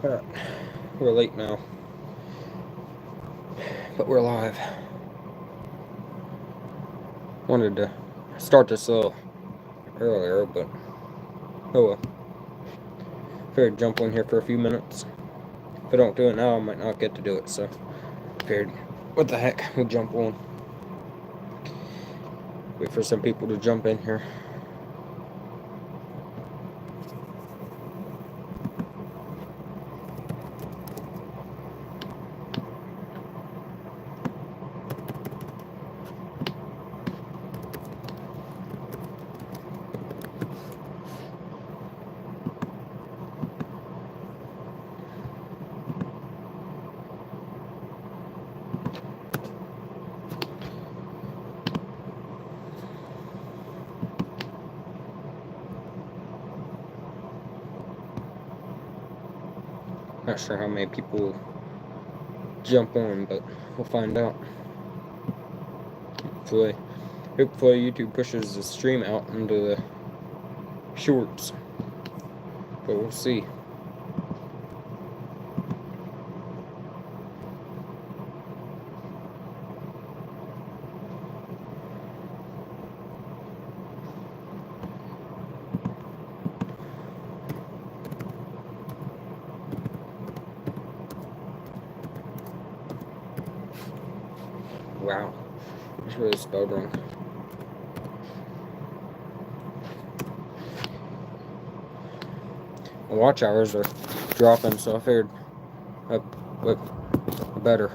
Alright, we're late now, but we're live. Wanted to start this a little earlier, but oh well. Figured jump in here for a few minutes. If I don't do it now, I might not get to do it, so figured, what the heck, we'll jump on. Wait for some people to jump in here. Not sure how many people jump on, but we'll find out. Hopefully YouTube pushes the stream out into the shorts, but we'll see. Wow, it's really spelled wrong. My watch hours are dropping, so I figured I better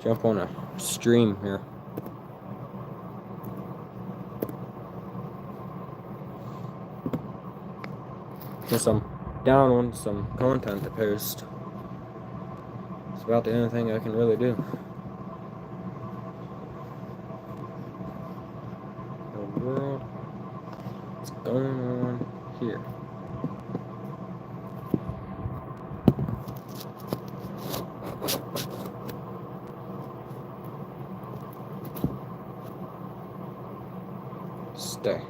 jump on a stream here. Since I'm down on some content to post, it's about the only thing I can really do. The world, what's going on here? Stay.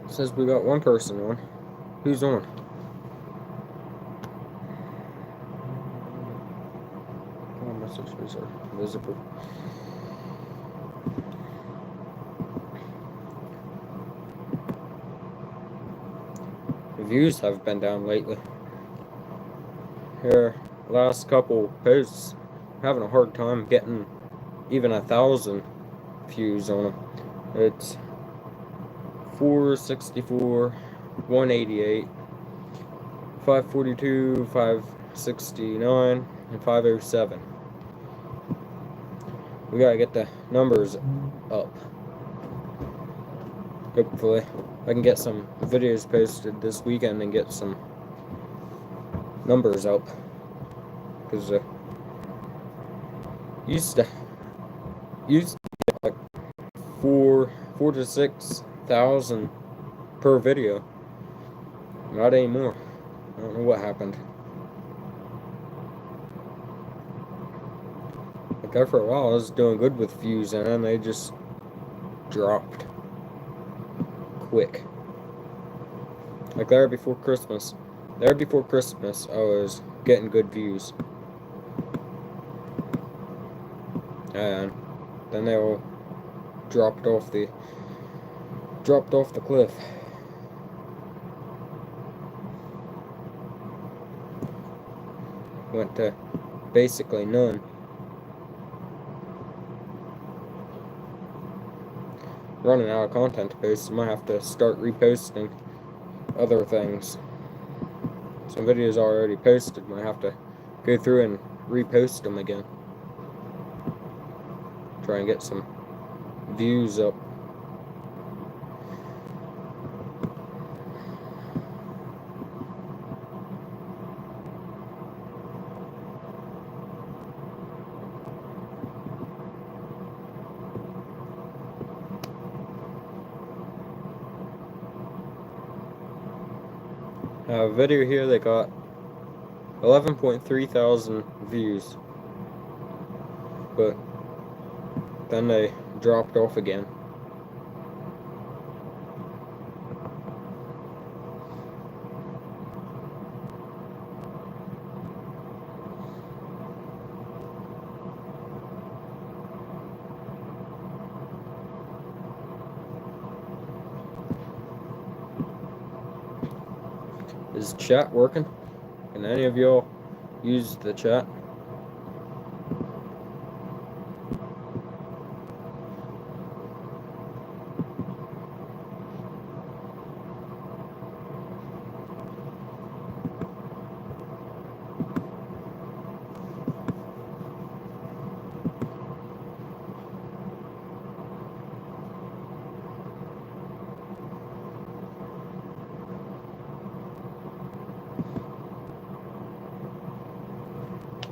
Says we got one person on. Who's on? Oh, messages are visible. The views have been down lately. Here, last couple posts, I'm having a hard time getting even 1,000 views on them. It's 464, 188, 542, 569, and 507. We gotta get the numbers up. Hopefully, I can get some videos posted this weekend and get some numbers up. Because used to get like 4 to 6,000 per video. Not anymore. I don't know what happened. Like there for a while I was doing good with views, and then they just dropped quick. Like there before Christmas I was getting good views, and then they all dropped off the cliff. Went to basically none. Running out of content to post, I might have to start reposting other things. Some videos already posted, might have to go through and repost them again. Try and get some views up. A video here that got 11.3 thousand views. but then they dropped off again. Is chat working? Can any of y'all use the chat?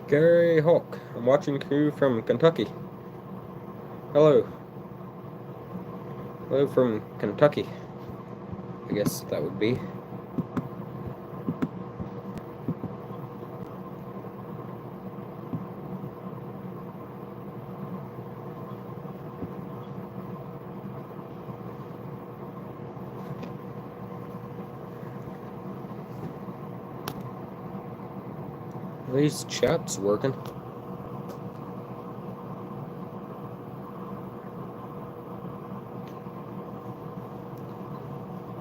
Gary Hawk, I'm watching you from Kentucky. Hello. Hello from Kentucky. I guess that would be. Are these chats working?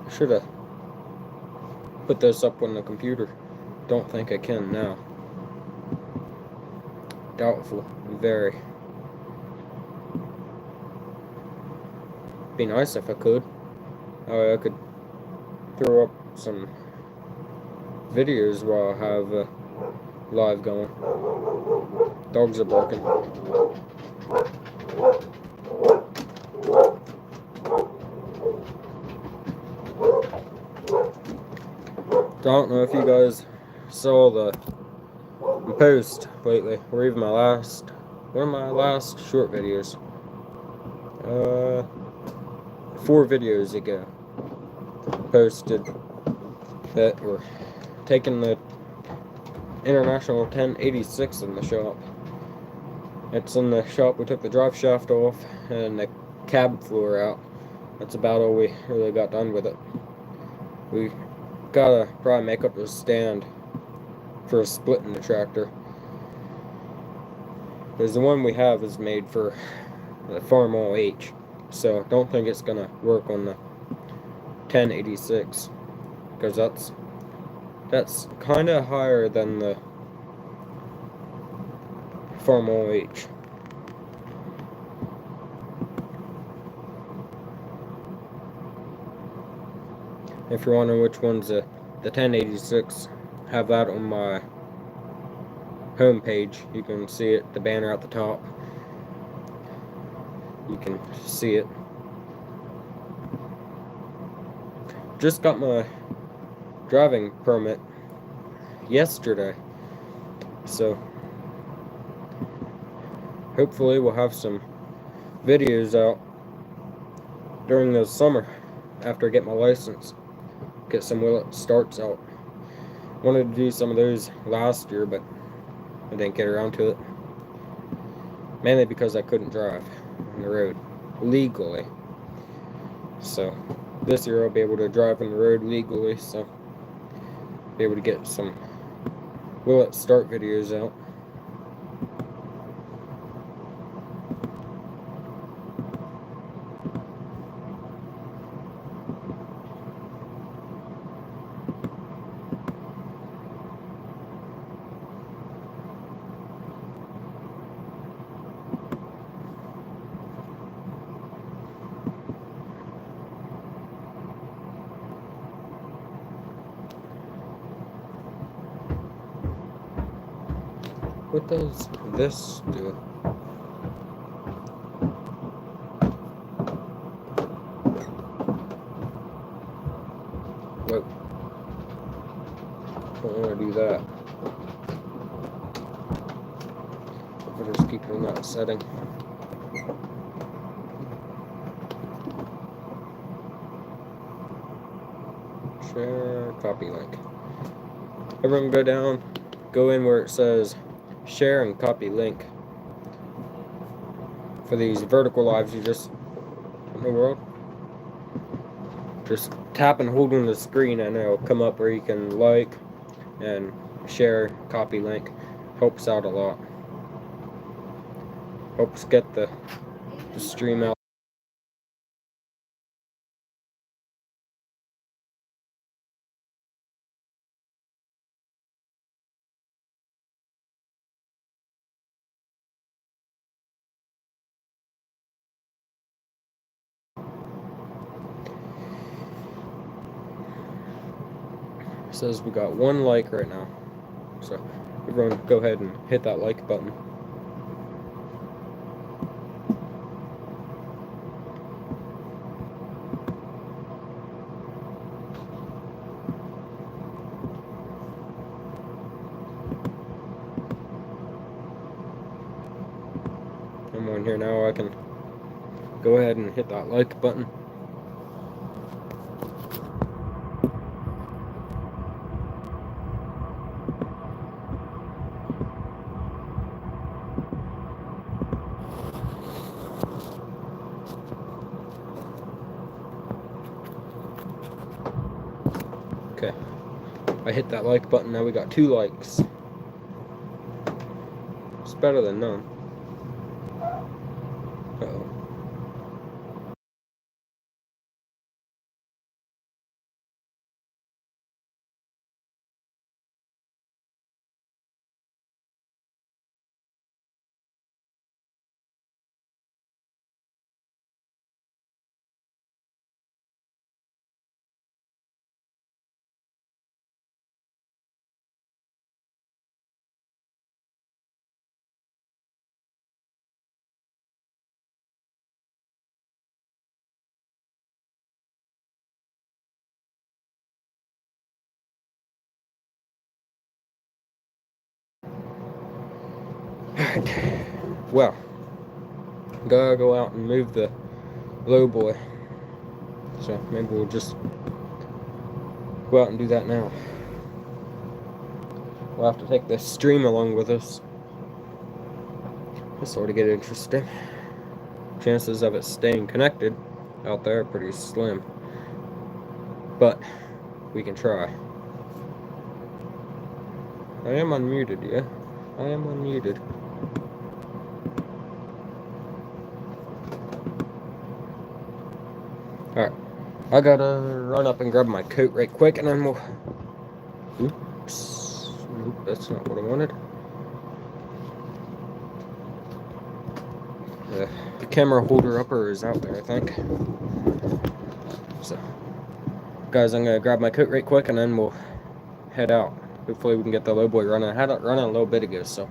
I should have put this up on the computer. Don't think I can now. Doubtful. Very. Be nice if I could. I could throw up some videos while I have live going. Dogs are barking. Don't know if you guys saw the post lately, or even one of my last short videos. 4 videos ago, posted that we're taking the International 1086 in the shop. It's in the shop. We took the drive shaft off and the cab floor out. That's about all we really got done with it. We gotta probably make up a stand for a split in the tractor, because the one we have is made for the Farm All H, so don't think it's gonna work on the 1086, because that's kind of higher than the Farm All H. If you're wondering which one's the 1086, have that on my homepage. You can see it, the banner at the top. You can see it. Just got my driving permit yesterday, so hopefully we'll have some videos out during the summer after I get my license. Get some will it starts out. Wanted to do some of those last year, but I didn't get around to it. Mainly because I couldn't drive on the road legally. So this year I'll be able to drive on the road legally, so be able to get some will it start videos out. What does this do? Whoa. Don't want to do that. I'll just keep it in that setting. Share, copy link. Everyone go in where it says share and copy link. For these vertical lives, you just, in the world, just tap and hold on the screen and it'll come up where you can like and share, copy link. Helps out a lot. Helps get the stream out. It says we got 1 like right now. So everyone go ahead and hit that like button. I'm on here now, I can go ahead and hit that like button. Okay, I hit that like button, now we got 2 likes. It's better than none. Uh-oh. Alright, well, gotta go out and move the low boy. So maybe we'll just go out and do that now. We'll have to take this stream along with us. This sort of get interesting. Chances of it staying connected out there are pretty slim. But we can try. I am unmuted, yeah? I am unmuted. Alright. I gotta run up and grab my coat right quick and then we'll... Oops. Nope, that's not what I wanted. The camera holder upper is out there, I think. So, guys, I'm gonna grab my coat right quick and then we'll head out. Hopefully we can get the low boy running. I had it running a little bit ago, so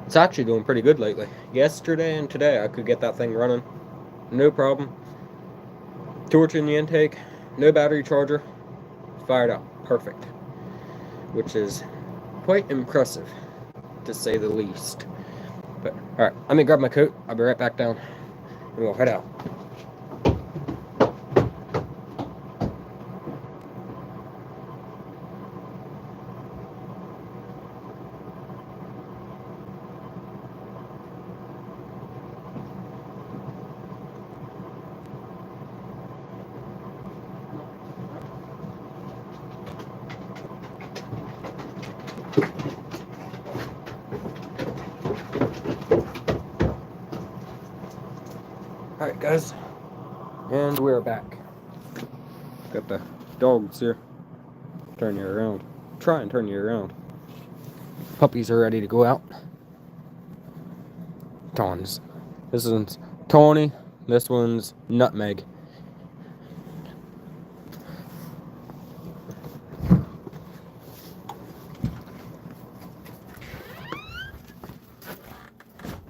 it's actually doing pretty good lately. Yesterday and today I could get that thing running, no problem. Torch in the intake, no battery charger, fired up, perfect. Which is quite impressive, to say the least. But, alright, let me grab my coat, I'll be right back down, and we'll head out. Alright guys, and we're back. Got the dogs here. Turn you around. Try and turn you around. Puppies are ready to go out. Tawns. This one's Tawny. This one's Nutmeg.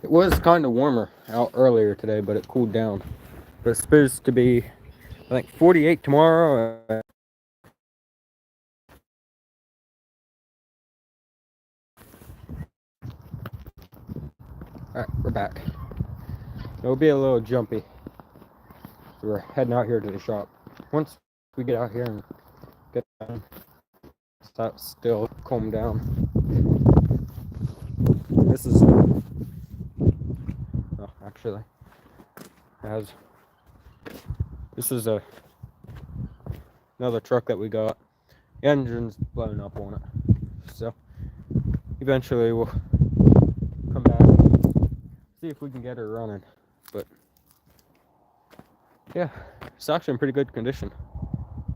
It was kind of warmer out earlier today, but it cooled down. But it's supposed to be, I think, 48 tomorrow. Alright, we're back. It'll be a little jumpy. So we're heading out here to the shop. Once we get out here and get down, stop still, calm down. This is actually. This is another truck that we got. The engine's blown up on it. So eventually we'll come back and see if we can get her running. But yeah, it's actually in pretty good condition.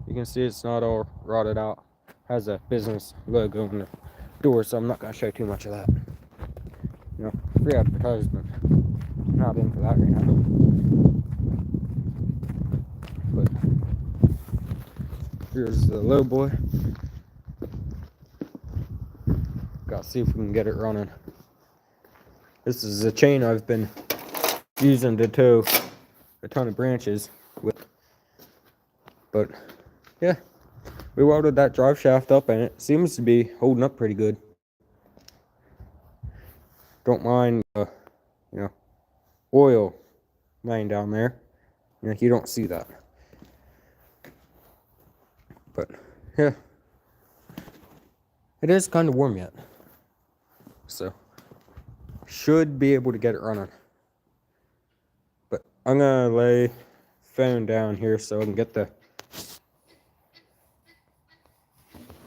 You can see it's not all rotted out. Has a business logo on the door, so I'm not gonna show too much of that. You know, free advertisement. I'm not into that right now. But here's the low boy. Gotta see if we can get it running. This is a chain I've been using to tow a ton of branches with. But yeah, we welded that drive shaft up and it seems to be holding up pretty good. Don't mind, you know, oil laying down there. You know, you don't see that. But yeah, it is kind of warm yet, so should be able to get it running. But I'm gonna lay phone down here so I can get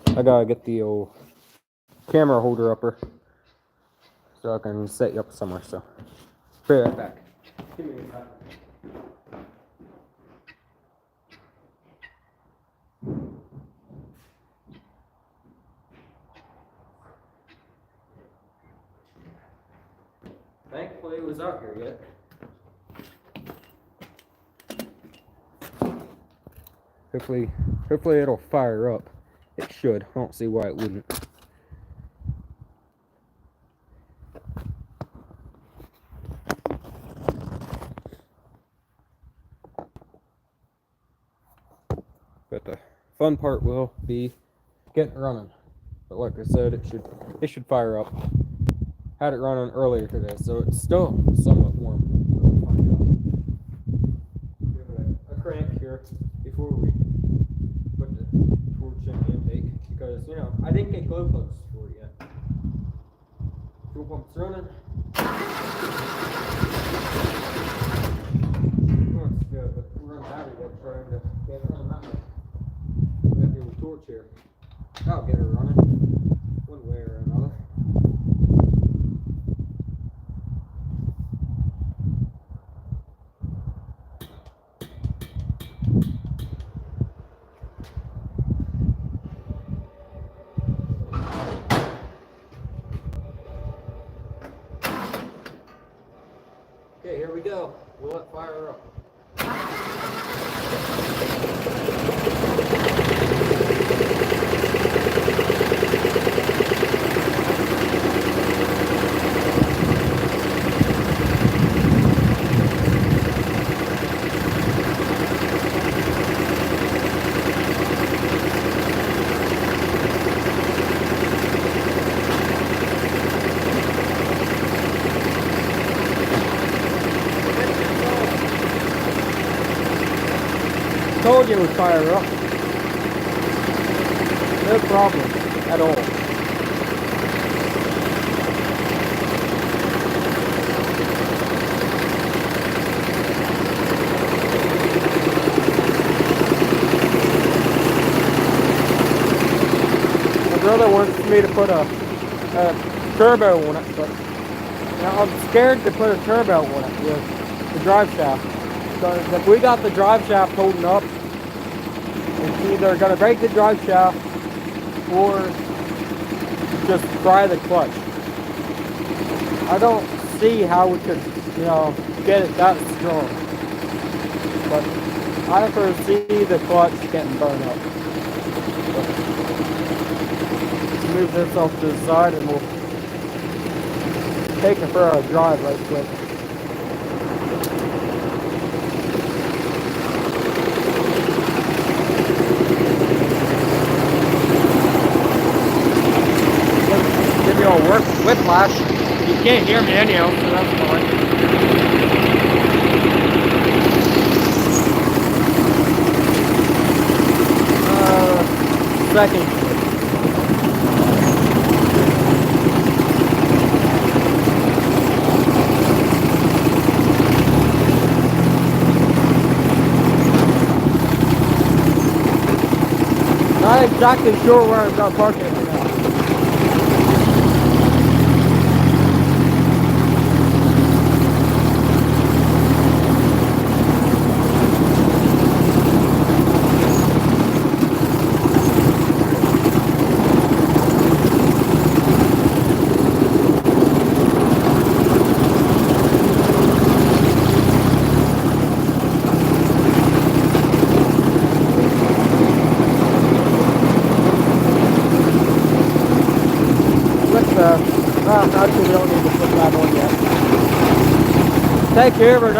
I gotta get the old camera holder upper so I can set you up somewhere. So be right back. Give me a minute. Thankfully it was out here yet. Hopefully it'll fire up. It should. I don't see why it wouldn't. But the fun part will be getting it running. But like I said, it should fire up. Had it running earlier today, so it's still somewhat warm. Give it a crank here before we put the torch in the intake, because you know I didn't get glow plugs for it yet. Fuel pump's running. Looks good, but we're on battery deck trying to get it running that way. We got the old torch here. That'll get her running one way or another. Okay, here we go. We'll let fire up. Told you it would fire up. No problem at all. My brother wants me to put a turbo on it, but you know, I'm scared to put a turbo on it with the drive shaft. Because if we got the drive shaft holding up, it's either going to break the drive shaft or just fry the clutch. I don't see how we could, you know, get it that strong. But I foresee the clutch getting burned up. But let's move this off to the side and we'll take it for a drive right quick. Work whiplash. You can't hear me anyhow, so that's fine. Second. exactly sure where I'm gonna park it right now. Actually, we don't need to put that on yet. Take care of it and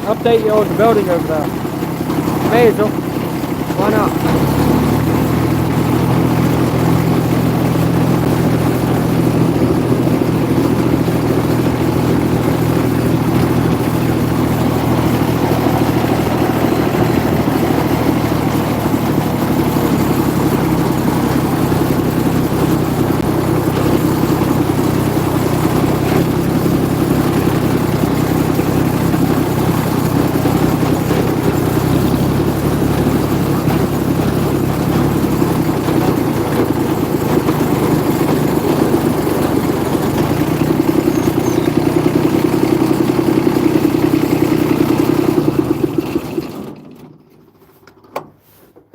update you on the building of the Mazel. Why not?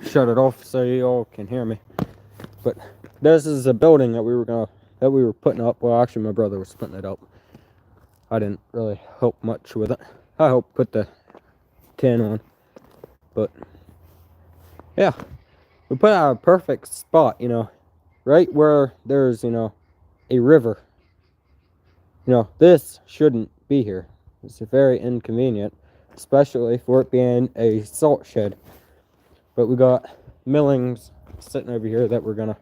Shut it off so you all can hear me. But this is a building that we were putting up. Well, actually, my brother was putting it up. I didn't really help much with it. I helped put the tin on, but yeah, we put out a perfect spot. You know, right where there's a river. This shouldn't be here. It's very inconvenient, especially for it being a salt shed. But we got millings sitting over here that we're gonna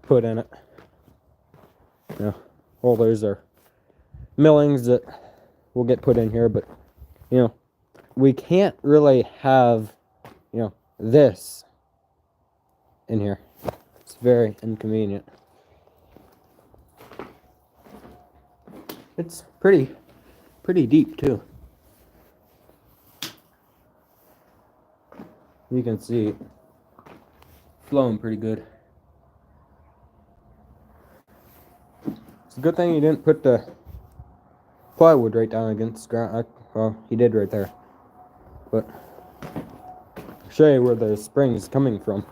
put in it. All those are millings that will get put in here, but we can't really have this in here. It's very inconvenient. It's pretty deep too. You can see it flowing pretty good. It's a good thing you didn't put the plywood right down against the ground. Well, he did right there. But I'll show you where the spring is coming from.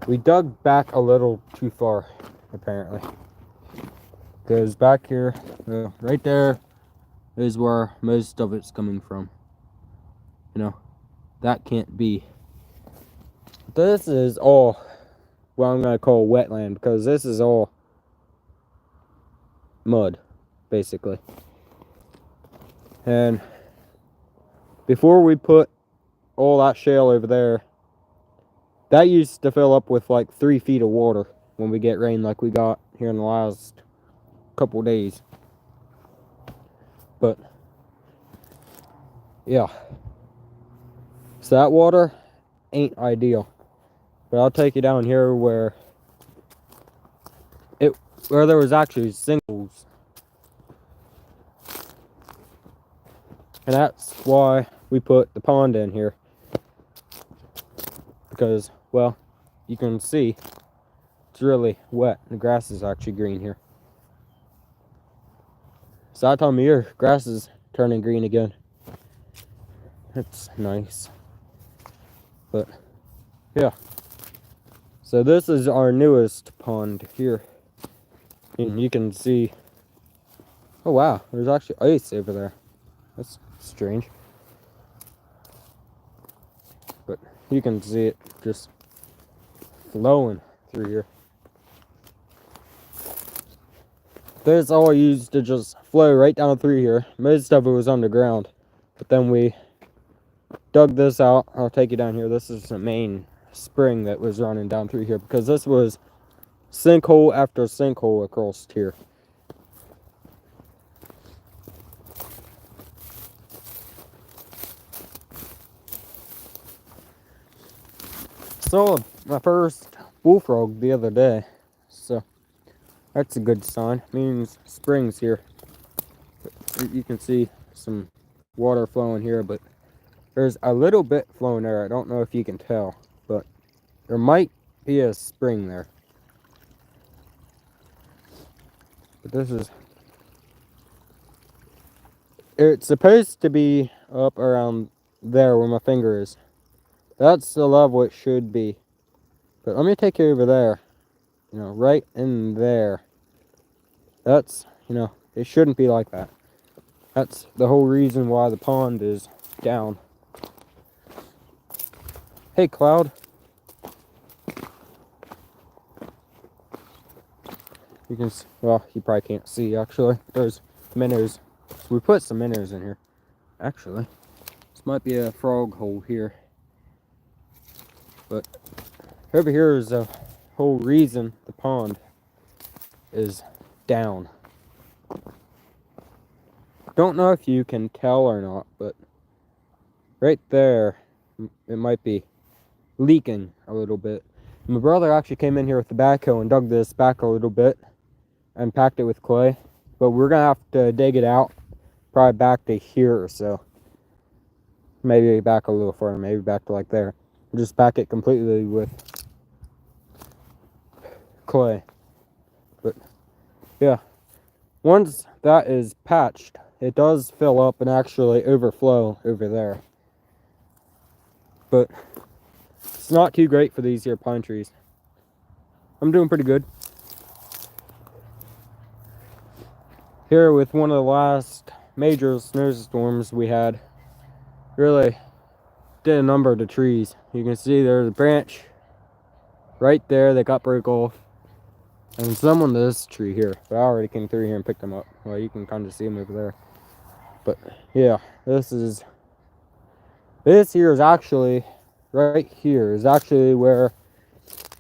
We dug back a little too far, apparently. Because back here, right there, is where most of it's coming from. That can't be. This is all what I'm going to call wetland, because this is all mud, basically. And before we put all that shale over there, that used to fill up with like 3 feet of water when we get rain like we got here in the last couple days. But yeah, so that water ain't ideal. But I'll take you down here where there was actually sinkholes. And that's why we put the pond in here. Because, well, you can see it's really wet. The grass is actually green here. So that time of year, grass is turning green again. It's nice. But, yeah. So this is our newest pond here. And you can see, oh wow, there's actually ice over there. That's strange. But you can see it just flowing through here. This all used to just flow right down through here. Most of it was underground. But then we dug this out. I'll take you down here. This is the main spring that was running down through here, because this was sinkhole after sinkhole across here. Saw my first bullfrog the other day, so that's a good sign. It means spring's here. You can see some water flowing here, but there's a little bit flowing there. I don't know if you can tell, but there might be a spring there. But this is... It's supposed to be up around there where my finger is. That's the level it should be. But let me take you over there. You know, right in there. That's, you know, it shouldn't be like that. That's the whole reason why the pond is down. Hey, Cloud. You can, well, you probably can't see actually. There's minnows. So we put some minnows in here. Actually, this might be a frog hole here. But over here is the whole reason the pond is down. Don't know if you can tell or not, but right there, it might be leaking a little bit. My brother actually came in here with the backhoe and dug this back a little bit and packed it with clay. But we're gonna have to dig it out, probably back to here or so. Maybe back a little further, maybe back to like there. Just pack it completely with clay. But yeah, once that is patched, it does fill up and actually overflow over there. But it's not too great for these here pine trees. I'm doing pretty good. Here with one of the last major snowstorms we had, really did a number of the trees. You can see there's a branch right there that got broke off. And some on this tree here. But I already came through here and picked them up. Well, you can kind of see them over there. But yeah, this here is actually, right here is actually where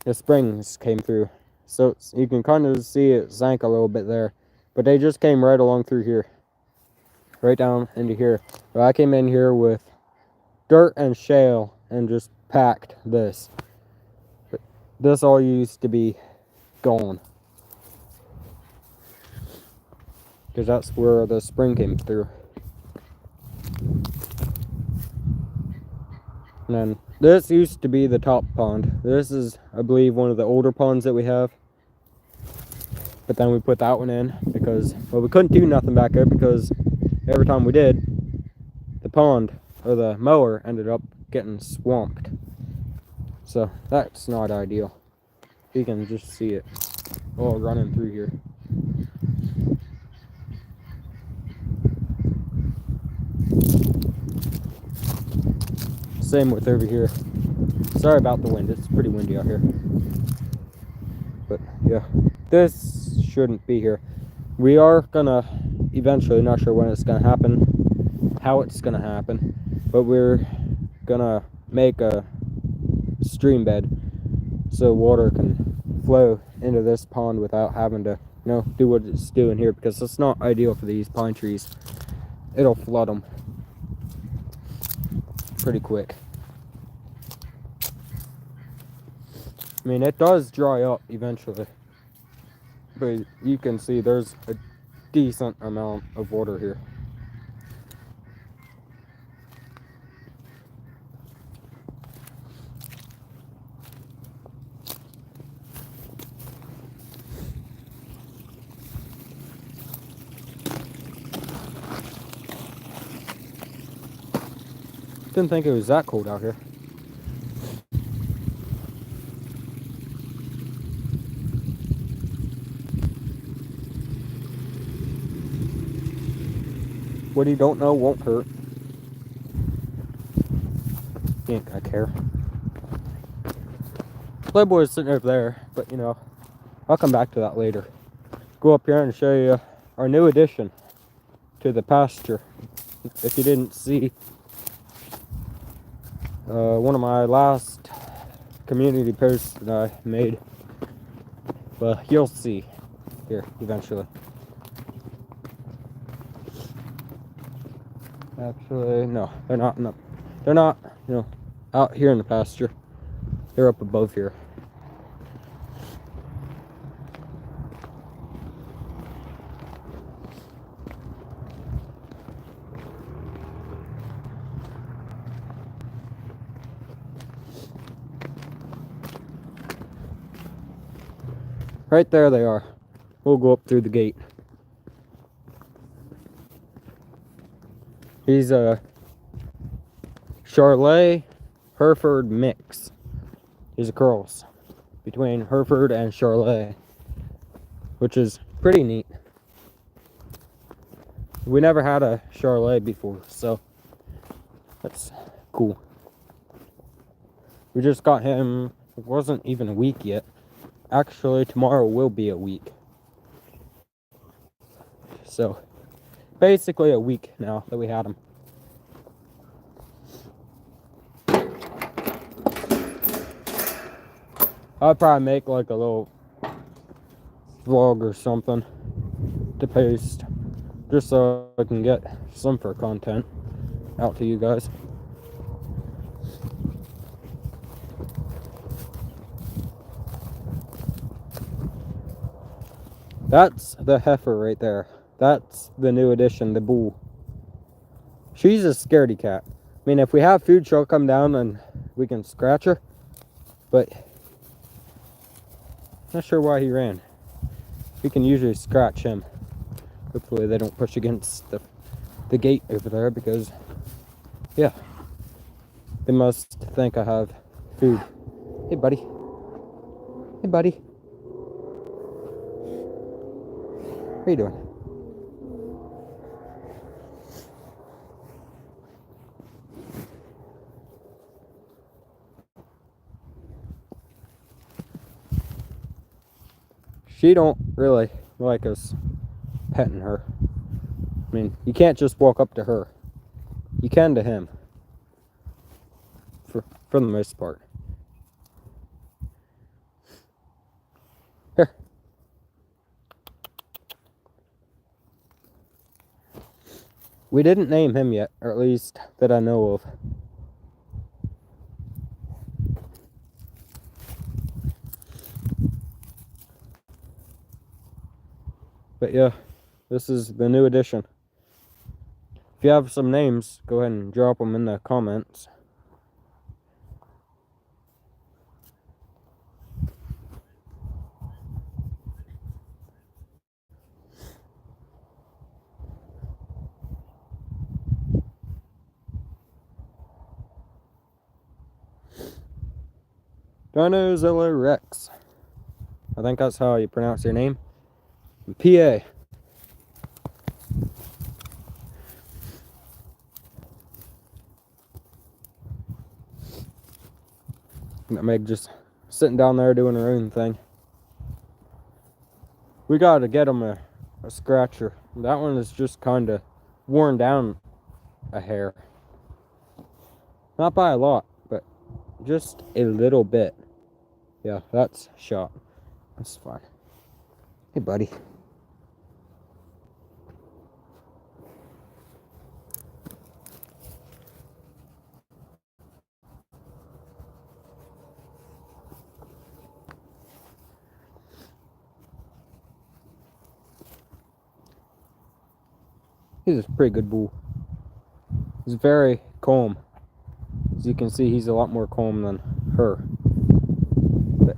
the springs came through. So you can kind of see it sank a little bit there. But they just came right along through here. Right down into here. But I came in here with dirt and shale and just packed this. But this all used to be gone. Because that's where the spring came through. And then this used to be the top pond. This is, I believe, one of the older ponds that we have. But then we put that one in because, well, we couldn't do nothing back there because every time we did, the pond or the mower ended up getting swamped. So that's not ideal. You can just see it all running through here. Same with over here. Sorry about the wind, it's pretty windy out here. But yeah, this shouldn't be here. We are gonna eventually, not sure when it's gonna happen, how it's gonna happen, but we're gonna make a stream bed so water can flow into this pond without having to, you know, do what it's doing here, because it's not ideal for these pine trees. It'll flood them pretty quick. I mean, it does dry up eventually, but you can see there's a decent amount of water here. Didn't think it was that cold out here. What you don't know won't hurt. You ain't gonna care. Playboy is sitting over there, but you know, I'll come back to that later. Go up here and show you our new addition to the pasture. If you didn't see one of my last community posts that I made, but you'll see here eventually. Actually, no, they're not. No, they're not. You know, out here in the pasture. They're up above here. Right there they are. We'll go up through the gate. He's a Charolais Hereford mix. He's a cross between Hereford and Charolais, which is pretty neat. We never had a Charolais before, so that's cool. We just got him, it wasn't even a week yet. Actually, tomorrow will be a week. So, basically a week now that we had him. I'll probably make like a little vlog or something to post, just so I can get some for content out to you guys. That's the heifer right there. That's the new addition, the bull. She's a scaredy cat. I mean, if we have food, she'll come down and we can scratch her. But not sure why he ran. We can usually scratch him. Hopefully they don't push against the gate over there, because, yeah, they must think I have food. Hey, buddy. Hey, buddy. What are you doing? She don't really like us petting her. I mean, you can't just walk up to her. You can to him. For the most part. Here. We didn't name him yet, or at least that I know of. But yeah, this is the new addition. If you have some names, go ahead and drop them in the comments. Dinozilla Rex. I think that's how you pronounce your name. PA. Meg just sitting down there doing her own thing. We gotta get him a scratcher. That one is just kind of worn down a hair. Not by a lot, but just a little bit. Yeah, that's shot. That's fine. Hey, buddy. He's a pretty good bull. He's very calm. As you can see, he's a lot more calm than her. But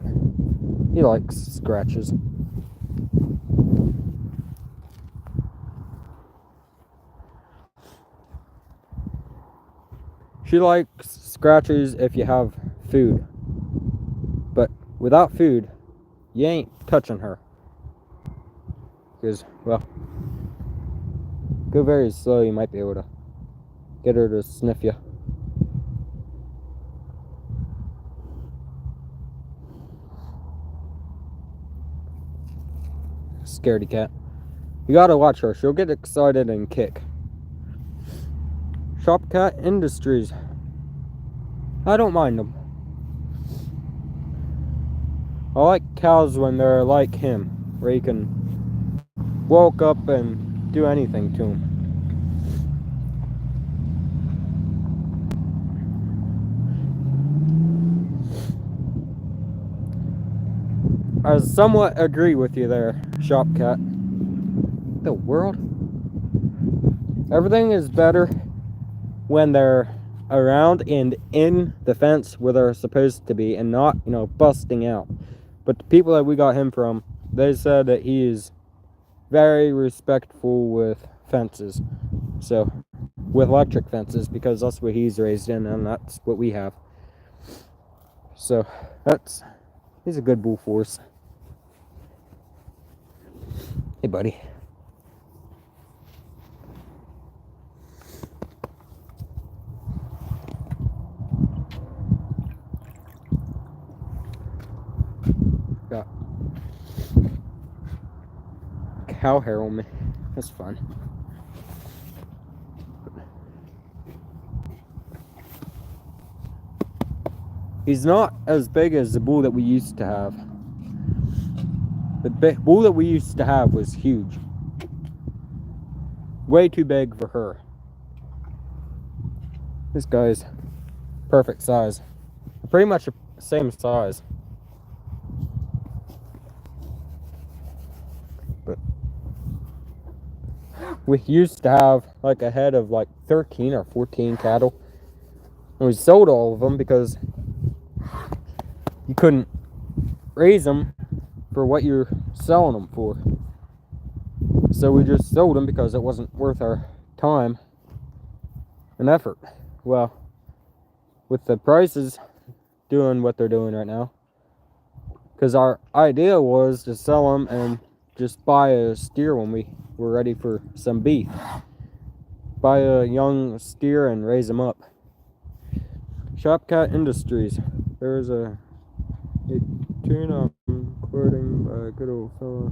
he likes scratches. She likes scratches if you have food. But without food, you ain't touching her. Because, well, go very slow, you might be able to get her to sniff you. Scaredy cat. You gotta watch her. She'll get excited and kick. Shop Cat Industries. I don't mind them. I like cows when they're like him, where you can walk up and do anything to them. I somewhat agree with you there, Shop Cat. The world? Everything is better when they're around and in the fence where they're supposed to be, and not, busting out. But the people that we got him from, they said that he is very respectful with fences. So, with electric fences, because that's what he's raised in, and that's what we have. So, he's a good bull for us. Hey, buddy. Got cow hair on me. That's fun. He's not as big as the bull that we used to have. The bull that we used to have was huge. Way too big for her. This guy's perfect size. Pretty much the same size. But we used to have like a head of like 13 or 14 cattle. And we sold all of them because you couldn't raise them for what you're selling them for. So we just sold them because it wasn't worth our time and effort. Well, with the prices doing what they're doing right now, because our idea was to sell them and just buy a steer when we were ready for some beef. Buy a young steer and raise them up. Shopcat Industries. There's a tune I'm quoting by a good old fellow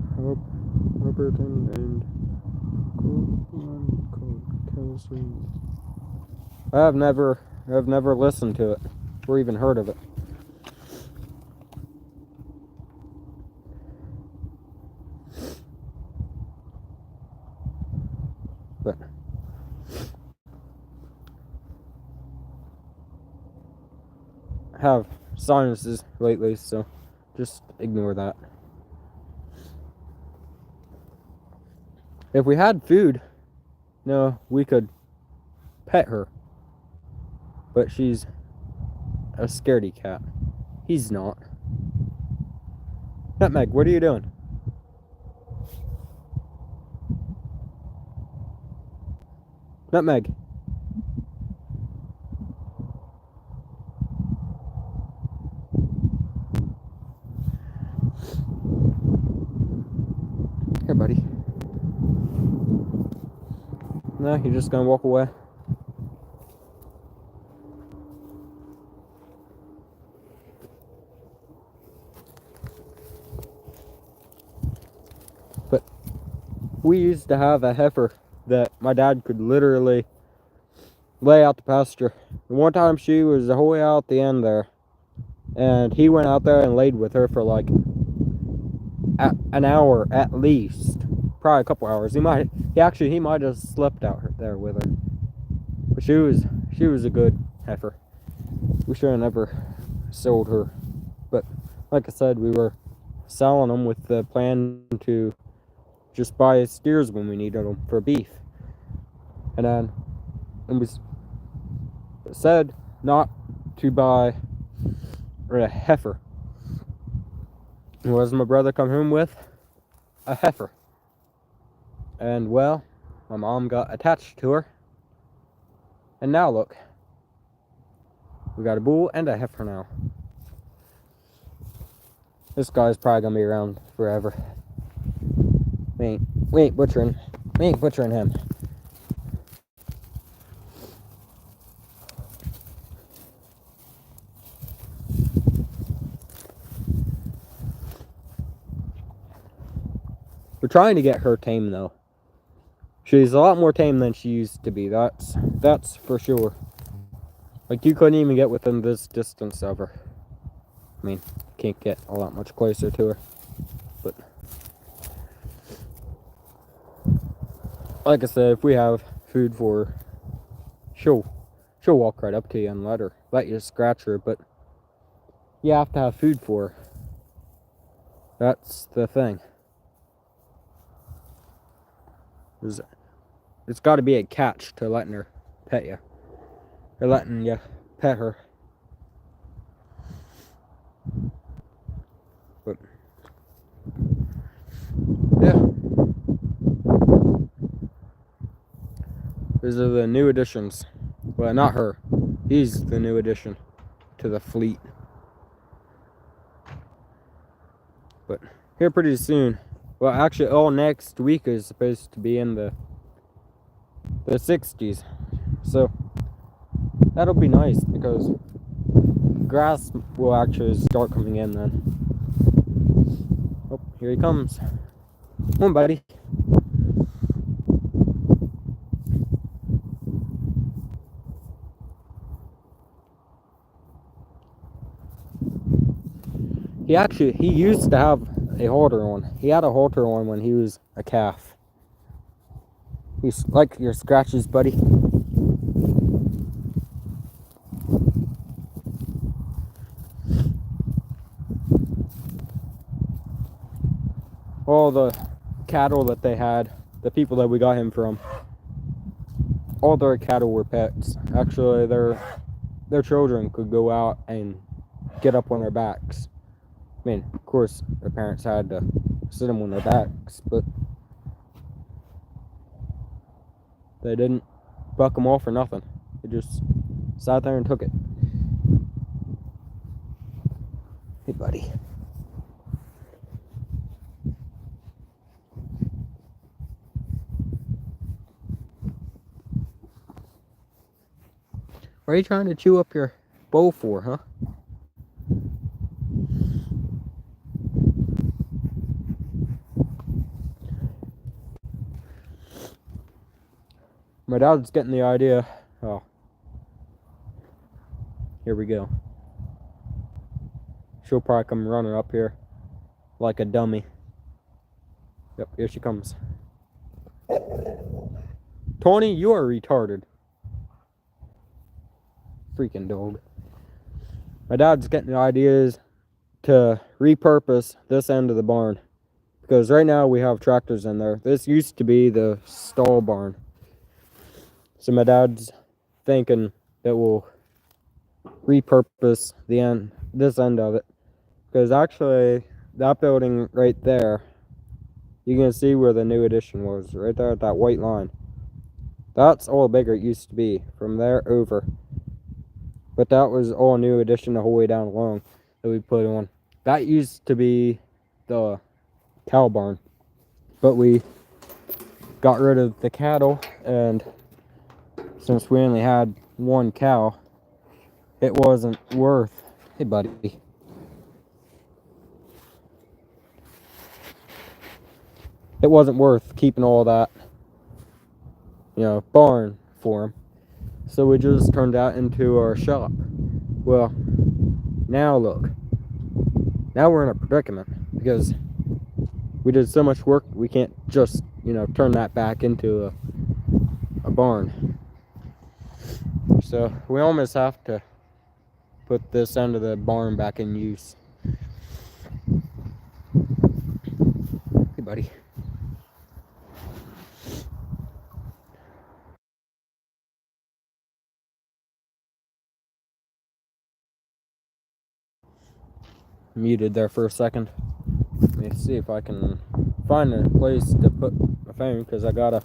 Roberton and called Kelsey. I've never listened to it or even heard of it. But I have sinuses lately, so just ignore that. If we had food, no, we could pet her. But she's a scaredy cat. He's not. Nutmeg, what are you doing? Nutmeg. Here, buddy. No, you're just gonna walk away. But we used to have a heifer that my dad could literally lay out the pasture. And one time she was the whole way out the end there, and he went out there and laid with her for like an hour at least, probably a couple hours. He might have slept out there with her. But she was a good heifer. We should have never sold her. But like I said, we were selling them with the plan to just buy steers when we needed them for beef. And then it was said not to buy a heifer. And what does my brother come home with? A heifer. And well, my mom got attached to her. And now look, we got a bull and a heifer now. This guy's probably gonna be around forever. We ain't butchering him. We're trying to get her tame though. She's a lot more tame than she used to be. That's for sure. Like, you couldn't even get within this distance of her. I mean, can't get a lot much closer to her. But like I said, if we have food for her, she'll walk right up to you and let you scratch her, but you have to have food for her. That's the thing. It's got to be a catch to letting her pet you. Or letting you pet her. But These are the new additions. Well, not her. He's the new addition to the fleet. But here pretty soon. Well, actually, all next week is supposed to be in the 60s. So that'll be nice because grass will actually start coming in then. Oh, here he comes. Come on, buddy. He used to have a halter on. He had a halter on when he was a calf. He's like your scratches, buddy. All the cattle that they had, the people that we got him from, all their cattle were pets. Actually, their children could go out and get up on their backs. I mean, of course, their parents had to sit them on their backs, but they didn't buck them off or nothing. They just sat there and took it. Hey, buddy. What are you trying to chew up your bowl for, huh? My dad's getting the idea. Oh. Here we go. She'll probably come running up here like a dummy. Yep, here she comes. Tony, you are retarded. Freaking dog. My dad's getting the ideas to repurpose this end of the barn. Because right now we have tractors in there. This used to be the stall barn. So my dad's thinking that we'll repurpose this end of it. Because actually, that building right there, you can see where the new addition was. Right there at that white line. That's all bigger it used to be. From there over. But that was all new addition the whole way down along that we put on. That used to be the cow barn. But we got rid of the cattle, and since we only had one cow, it wasn't worth... Hey, buddy. It wasn't worth keeping all that, barn for him. So we just turned that into our shop. Well, now look. Now we're in a predicament because we did so much work, we can't just, turn that back into a barn. So we almost have to put this end of the barn back in use. Hey, buddy. Muted there for a second. Let me see if I can find a place to put my phone, because I gotta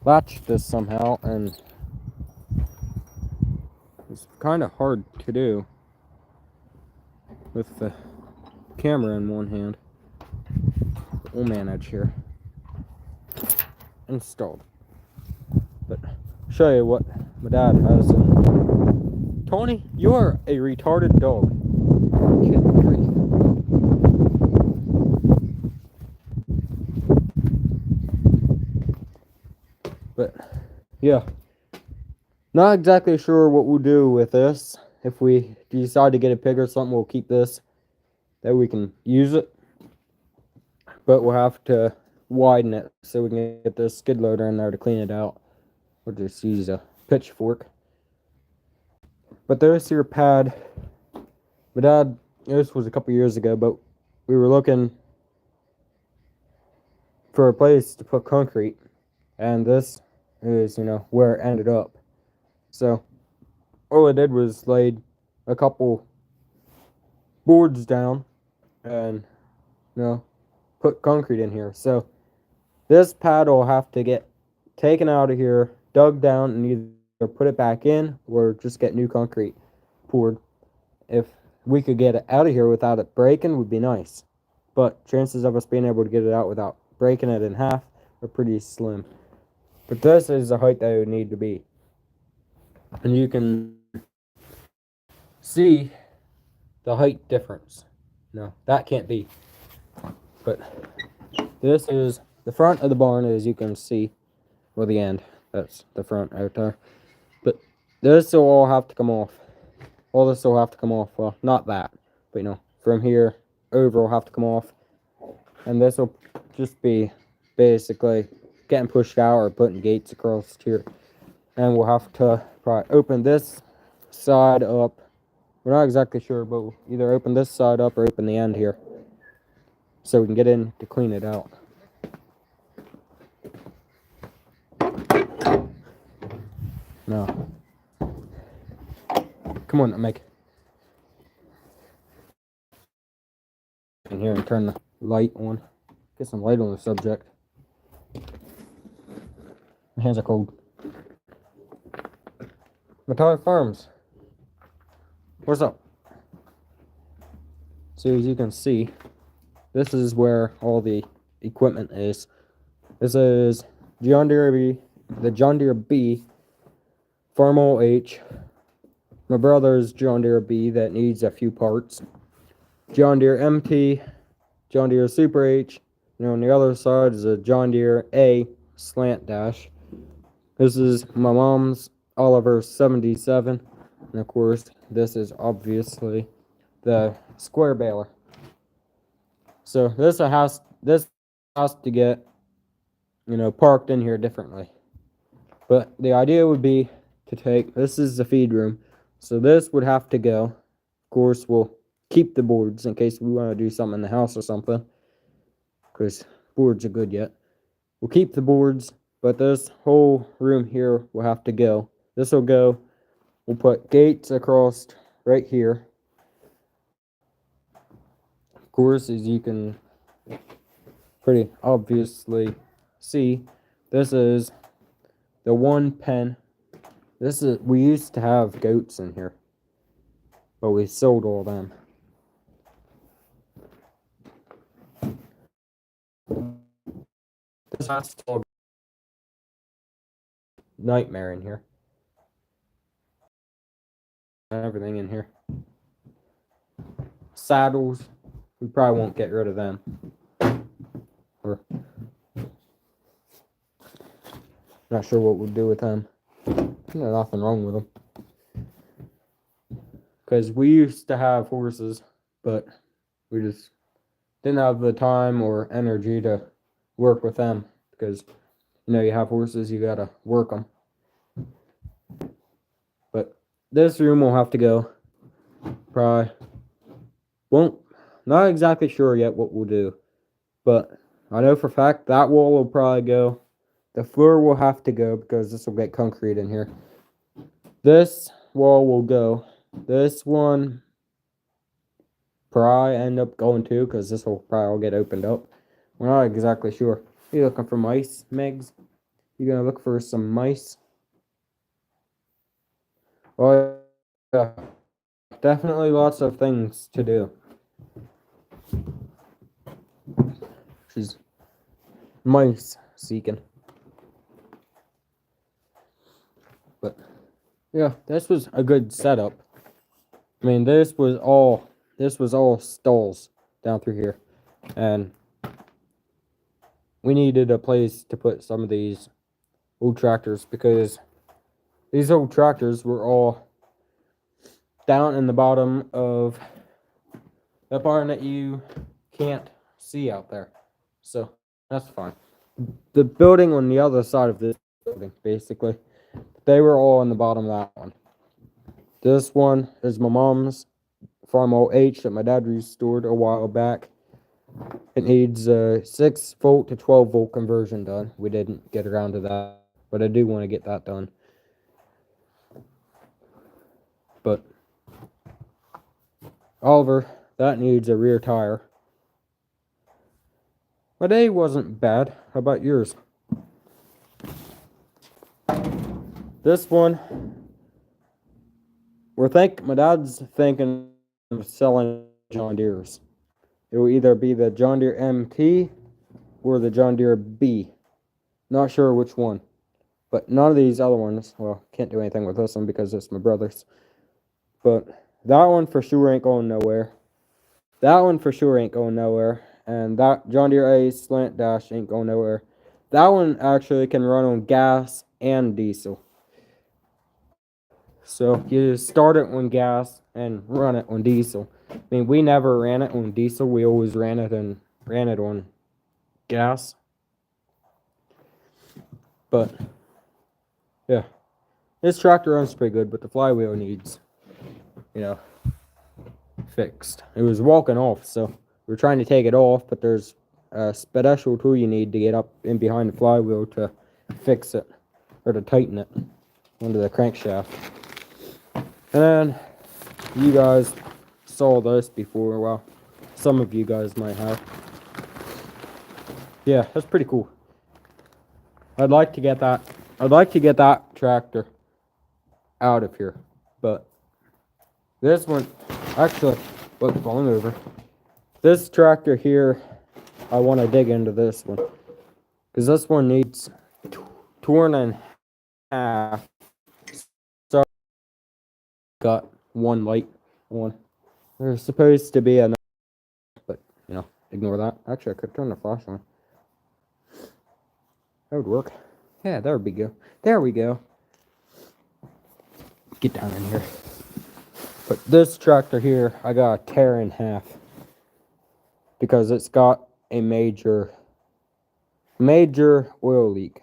latch this somehow, and it's kind of hard to do with the camera in one hand. But we'll manage here. Installed. But I'll show you what my dad has. Tony, you are a retarded dog. Good grief. But yeah, not exactly sure what we'll do with this. If we decide to get a pig or something, we'll keep this, that we can use it. But we'll have to widen it so we can get this skid loader in there to clean it out. We'll just use a pitchfork. But there's your pad. My dad, this was a couple years ago, but we were looking for a place to put concrete, and this is, where it ended up. So all I did was laid a couple boards down and, put concrete in here. So this pad will have to get taken out of here, dug down and either put it back in or just get new concrete poured. If we could get it out of here without it breaking, would be nice. But chances of us being able to get it out without breaking it in half are pretty slim. But this is the height that it would need to be. And you can see the height difference. No, that can't be. But this is the front of the barn, as you can see. Or the end. That's the front out there. But this will all have to come off. All this will have to come off. Well, not that. But, from here over will have to come off. And this will just be basically getting pushed out or putting gates across here. And we'll have to probably open this side up. We're not exactly sure, but we'll either open this side up or open the end here. So we can get in to clean it out. No. Come on, Meg. In here and turn the light on. Get some light on the subject. My hands are cold. Metallic Farms. What's up? So as you can see, this is where all the equipment is. This is John Deere B, the John Deere B, Farmall H. My brother's John Deere B that needs a few parts. John Deere MT, John Deere Super H. On the other side is a John Deere A slant dash. This is my mom's Oliver 77. And of course, this is obviously the square baler. So this has to get, parked in here differently. But the idea would be to take, this is the feed room. So this would have to go. Of course, we'll keep the boards in case we want to do something in the house or something. Because boards are good yet. We'll keep the boards, but this whole room here will have to go. This will go. We'll put gates across right here. Of course, as you can pretty obviously see, this is the one pen. We used to have goats in here, but we sold all them. This has to nightmare in here. Everything in here. Saddles, we probably won't get rid of them. Or not sure what we'll do with them. There's nothing wrong with them. Because we used to have horses, but we just didn't have the time or energy to work with them. Because, you have horses, you gotta work them. But this room will have to go. Probably not exactly sure yet what we'll do. But I know for a fact that wall will probably go. The floor will have to go because this will get concrete in here. This wall will go. This one probably end up going too because this will probably all get opened up. We're not exactly sure. You looking for mice, Megs? You gonna look for some mice? Oh yeah, definitely lots of things to do. She's mice seeking. But yeah, this was a good setup. I mean, this was all stalls down through here, and we needed a place to put some of these old tractors because these old tractors were all down in the bottom of the barn that you can't see out there. So that's fine. The building on the other side of this building, basically, they were all in the bottom of that one. This one is my mom's Farmall H that my dad restored a while back. It needs a 6 volt to 12 volt conversion done. We didn't get around to that, but I do want to get that done. But Oliver, that needs a rear tire. My day wasn't bad. How about yours? this one, my dad's thinking of selling John Deere's. It will either be the John Deere MT or the John Deere B. Not sure which one. But none of these other ones, well, can't do anything with this one because it's my brother's. But that one for sure ain't going nowhere. That one for sure ain't going nowhere. And that John Deere A slant dash ain't going nowhere. That one actually can run on gas and diesel. So you start it on gas and run it on diesel. I mean, we never ran it on diesel. We always ran it on gas. But yeah, this tractor runs pretty good, but the flywheel needs, fixed. It was walking off, so we're trying to take it off, but there's a special tool you need to get up in behind the flywheel to fix it or to tighten it under the crankshaft. And you guys saw this before. Well, some of you guys might have. Yeah, that's pretty cool. I'd like to get that tractor out of here, but this one, actually, falling over. This tractor here, I want to dig into this one because this one needs torn in half. So got one light on. There's supposed to be another, but ignore that. Actually, I could turn the flash on. That would work. Yeah, there we go. There we go. Get down in here. But this tractor here, I got to tear in half because it's got a major oil leak.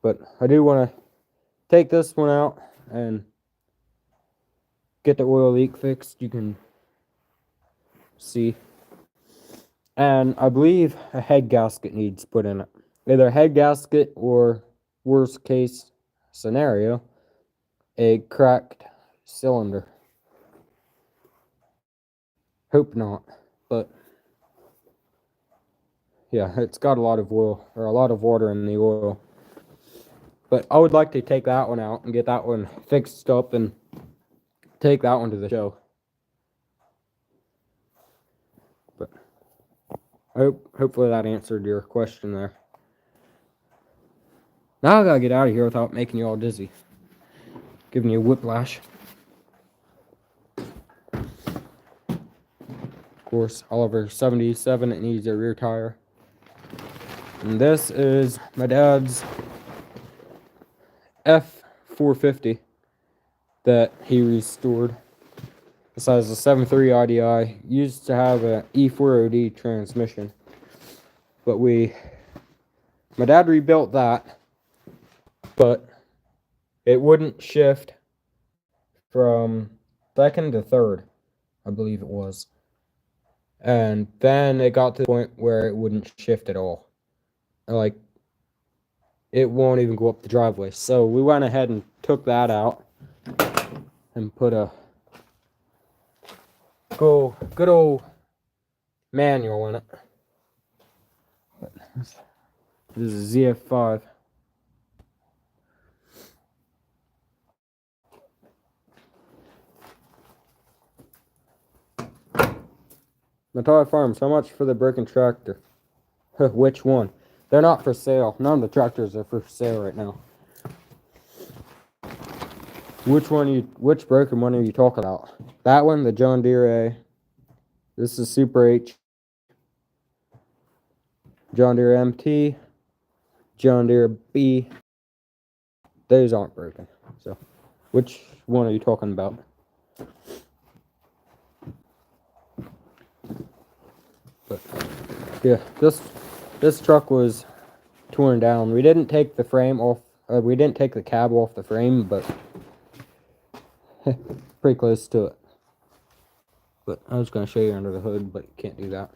But I do want to take this one out and get the oil leak fixed. You can see. And I believe a head gasket needs put in it. Either a head gasket or, worst case scenario, a cracked cylinder. Hope not. But yeah, it's got a lot of oil, or a lot of water in the oil. But I would like to take that one out and get that one fixed up and take that one to the show. But hopefully that answered your question there. Now I gotta get out of here without making you all dizzy. Giving you whiplash. Of course, Oliver 77, it needs a rear tire. And this is my dad's F450 that he restored. This has a 7.3 IDI. Used to have an E4OD transmission. But my dad rebuilt that. But it wouldn't shift from second to third, I believe it was. And then it got to the point where it wouldn't shift at all. Like, it won't even go up the driveway. So we went ahead and took that out and put a good old manual in it. This is a ZF5. Natalia Farms, how much for the broken tractor? Which one? They're not for sale. None of the tractors are for sale right now. Which broken one are you talking about? That one, the John Deere A. This is Super H. John Deere MT. John Deere B. Those aren't broken. So, which one are you talking about? But yeah, this truck was torn down. We didn't take the frame off. We didn't take the cab off the frame, but pretty close to it. But I was going to show you under the hood, but you can't do that.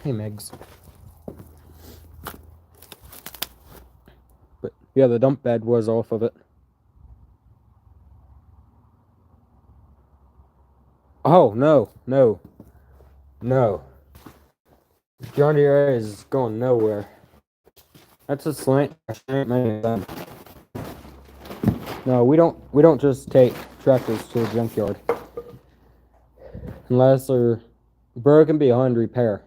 Hey, Megs. But yeah, the dump bed was off of it. Oh, no. John Deere is going nowhere. That's a slant. No, we don't just take tractors to the junkyard unless they're broken beyond repair.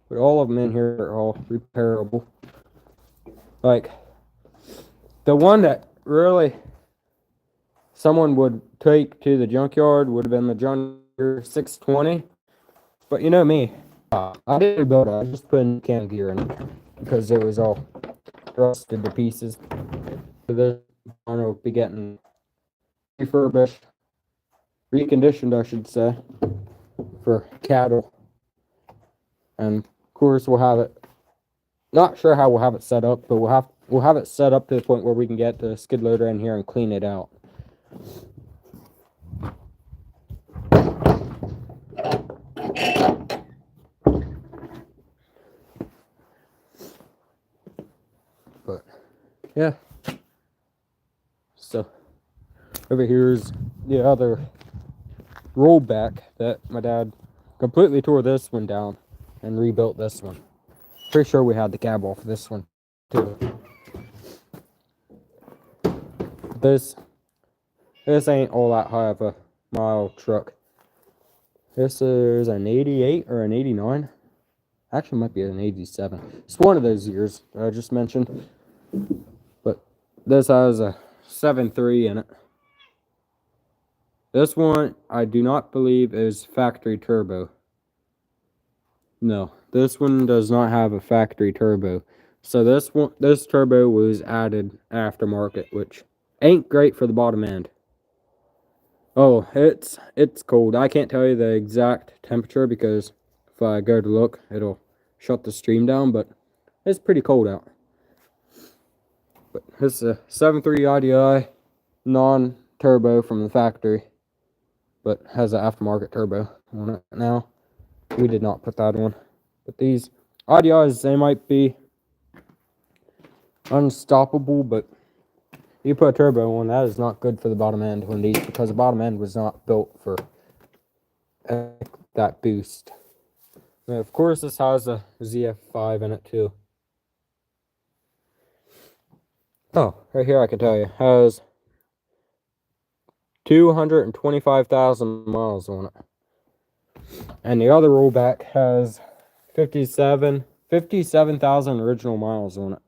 But all of them in here are all repairable. Like the one that really someone would take to the junkyard would have been the John Deere 620. But you know me, I didn't build it. I just put in cam gear in it because it was all rusted to pieces. So this one will be getting refurbished, reconditioned, I should say, for cattle. And of course, we'll have it. Not sure how we'll have it set up, but we'll have it set up to the point where we can get the skid loader in here and clean it out. But yeah. So over here's the other rollback that my dad completely tore this one down and rebuilt this one. Pretty sure we had the cab off this one too. This ain't all that high of a mile truck. This is an 88 or an 89. Actually, it might be an 87. It's one of those years that I just mentioned. But this has a 7.3 in it. This one, I do not believe is factory turbo. No, this one does not have a factory turbo. So this turbo was added aftermarket, which ain't great for the bottom end. Oh, it's cold. I can't tell you the exact temperature because if I go to look, it'll shut the stream down, but it's pretty cold out. But this is a 7.3 IDI, non-turbo from the factory, but has an aftermarket turbo on it now. We did not put that on. But these IDIs, they might be unstoppable, but you put a turbo on, that is not good for the bottom end on these because the bottom end was not built for that boost. And of course, this has a ZF5 in it too. Oh, right here I can tell you, has 225,000 miles on it. And the other rollback has 57,000 original miles on it.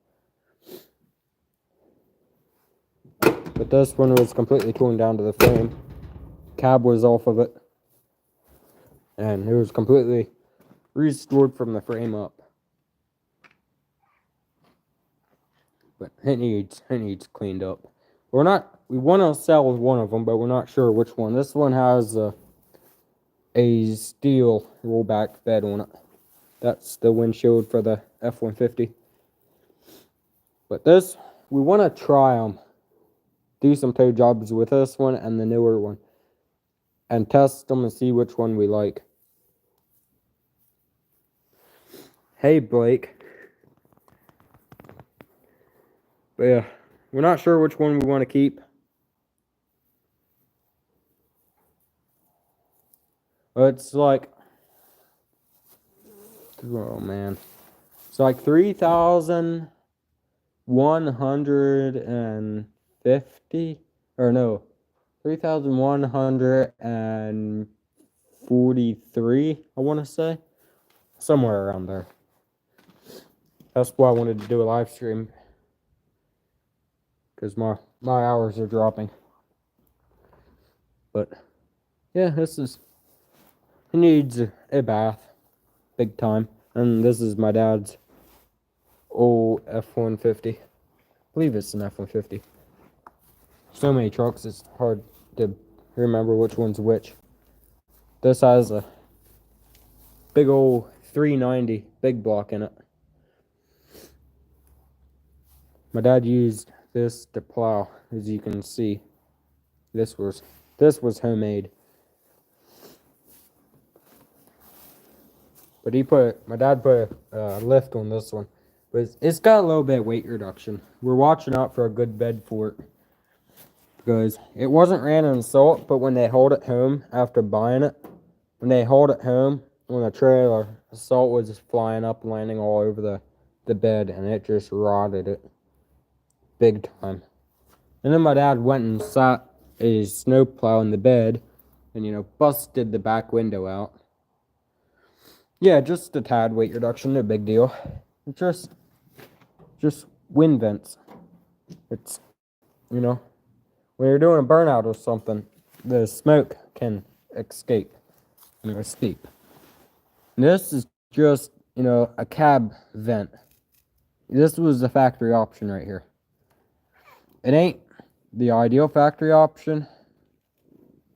But this one was completely torn down to the frame. Cab was off of it. And it was completely restored from the frame up. But it needs cleaned up. We want to sell one of them, but we're not sure which one. This one has a steel rollback bed on it. That's the windshield for the F-150. But this, we want to try them. Do some tow jobs with this one and the newer one. And test them and see which one we like. Hey, Blake. But yeah, we're not sure which one we want to keep. It's like, oh man, it's like 3,150, or no, 3,143, I want to say, somewhere around there. That's why I wanted to do a live stream, because my hours are dropping. But yeah, it needs a bath, big time. And this is my dad's old F-150. I believe it's an F-150. So many trucks, it's hard to remember which one's which. This has a big old 390 big block in it. My dad used this to plow, as you can see. This was homemade. But my dad put a lift on this one. But it's got a little bit of weight reduction. We're watching out for a good bed for it. Because it wasn't ran in salt, but when they hauled it home after buying it, when they hauled it home on the trailer, the salt was just flying up and landing all over the bed, and it just rotted it big time. And then my dad went and sat his snowplow in the bed and, busted the back window out. Yeah, just a tad weight reduction, no big deal. It's just wind vents. It's, when you're doing a burnout or something, the smoke can escape. Escape. This is just, a cab vent. This was the factory option right here. It ain't the ideal factory option,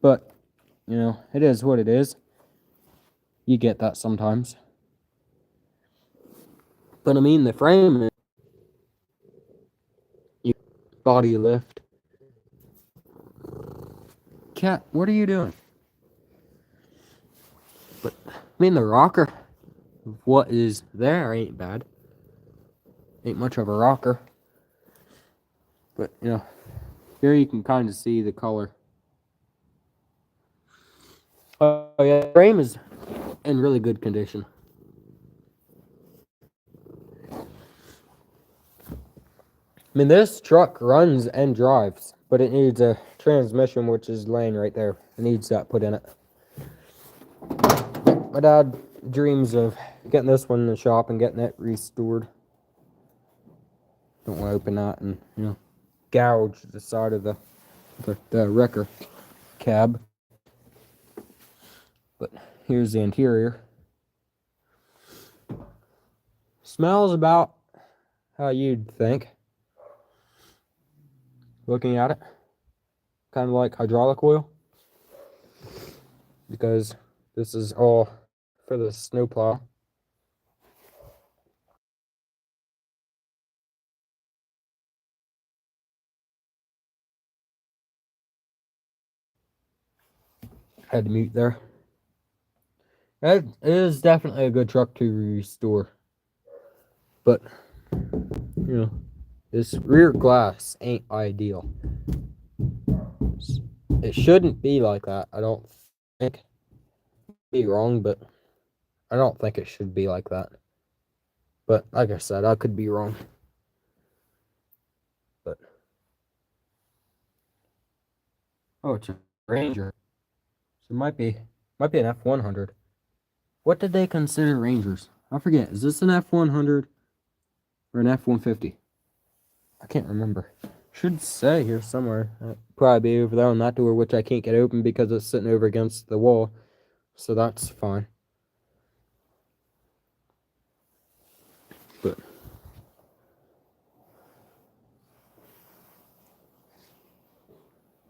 but, it is what it is. You get that sometimes. But I mean, the frame is body lift. Cat, what are you doing? But I mean, the rocker, what is there ain't bad. Ain't much of a rocker. But, here you can kind of see the color. Oh, yeah, the frame is in really good condition. I mean, this truck runs and drives, but it needs a transmission, which is laying right there. It needs that put in it. My dad dreams of getting this one in the shop and getting it restored. Don't want to open that and, gouge the side of the wrecker cab. But here's the interior. Smells about how you'd think. Looking at it, kind of like hydraulic oil, because this is all for the snowplow. Had to mute there. It is definitely a good truck to restore, but this rear glass ain't ideal. It shouldn't be like that. I don't think. Be wrong, but I don't think it should be like that. But like I said, I could be wrong. But it's a Ranger. So it might be an F-100. What did they consider Rangers? I forget. Is this an F-100 or an F-150? I can't remember. Should say here somewhere. Probably be over there on that door, which I can't get open because it's sitting over against the wall. So that's fine. But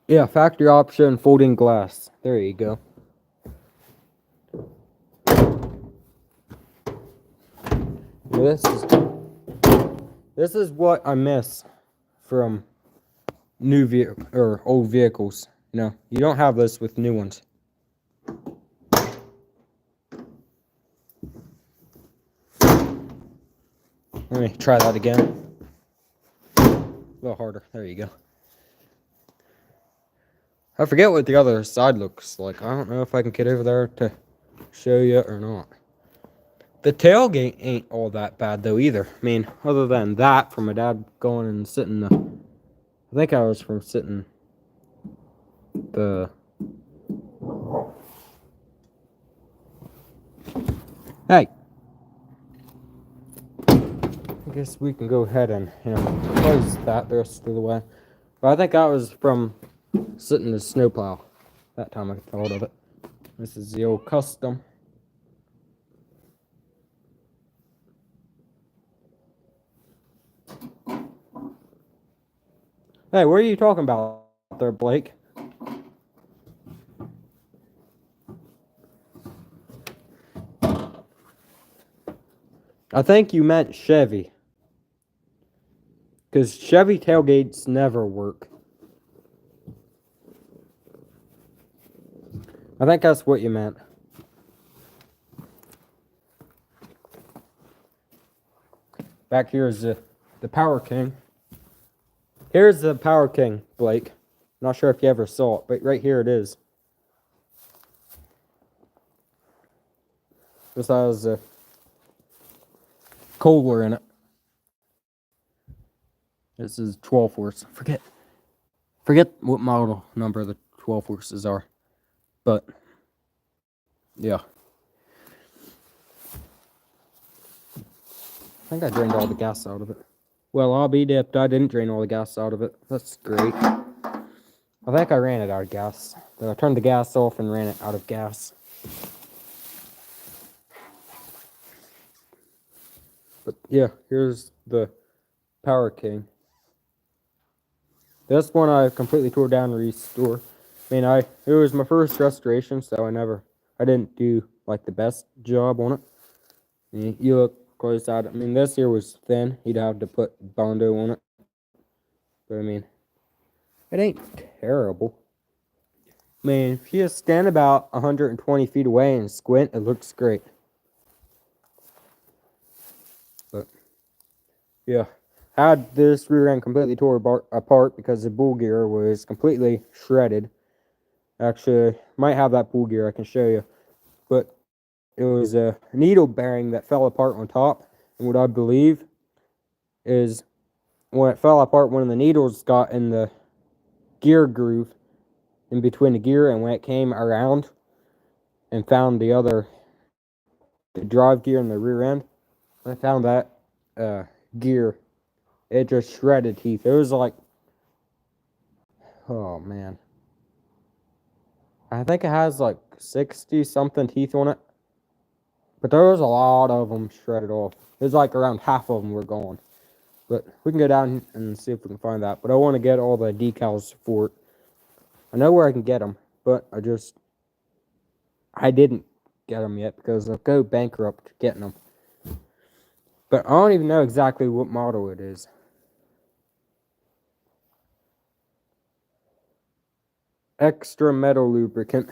yeah, factory option, folding glass. There you go. This is what I miss from new vehicle or old vehicles. You don't have this with new ones. Let me try that again. A little harder. There you go. I forget what the other side looks like. I don't know if I can get over there to show you or not. The tailgate ain't all that bad though either. I mean, other than that, from my dad going and sitting I think I was from sitting the... Hey! I guess we can go ahead and, close that the rest of the way. But I think that was from sitting the snowplow. That time I thought of it. This is the old custom. Hey, what are you talking about there, Blake? I think you meant Chevy. Because Chevy tailgates never work. I think that's what you meant. Back here is the Power King. Here's the Power King, Blake. Not sure if you ever saw it, but right here it is. This has Kohler in it. This is 12 horse. Forget what model number the 12 horses are. But, yeah. I think I drained all the gas out of it. Well, I'll be dipped. I didn't drain all the gas out of it. That's great. I think I ran it out of gas. But I turned the gas off and ran it out of gas. But yeah, here's the Power King. This one I completely tore down and restored. I mean, it was my first restoration, so I didn't do like the best job on it. You look close at it. I mean, this here was thin. You'd have to put Bondo on it. But I mean, it ain't terrible. I mean, if you just stand about 120 feet away and squint, it looks great. But, yeah. I had this rear end completely tore apart because the bull gear was completely shredded. Actually, might have that bull gear, I can show you. But it was a needle bearing that fell apart on top. And what I believe is when it fell apart, one of the needles got in the gear groove in between the gear, and when it came around and found the drive gear in the rear end, I found that gear, it just shredded teeth. It was like, oh man, I think it has like 60 something teeth on it, but there was a lot of them shredded off. It was like around half of them were gone. But we can go down and see if we can find that. But I want to get all the decals for it. I know where I can get them, but I didn't get them yet because I'll go bankrupt getting them. But I don't even know exactly what model it is. Extra metal lubricant.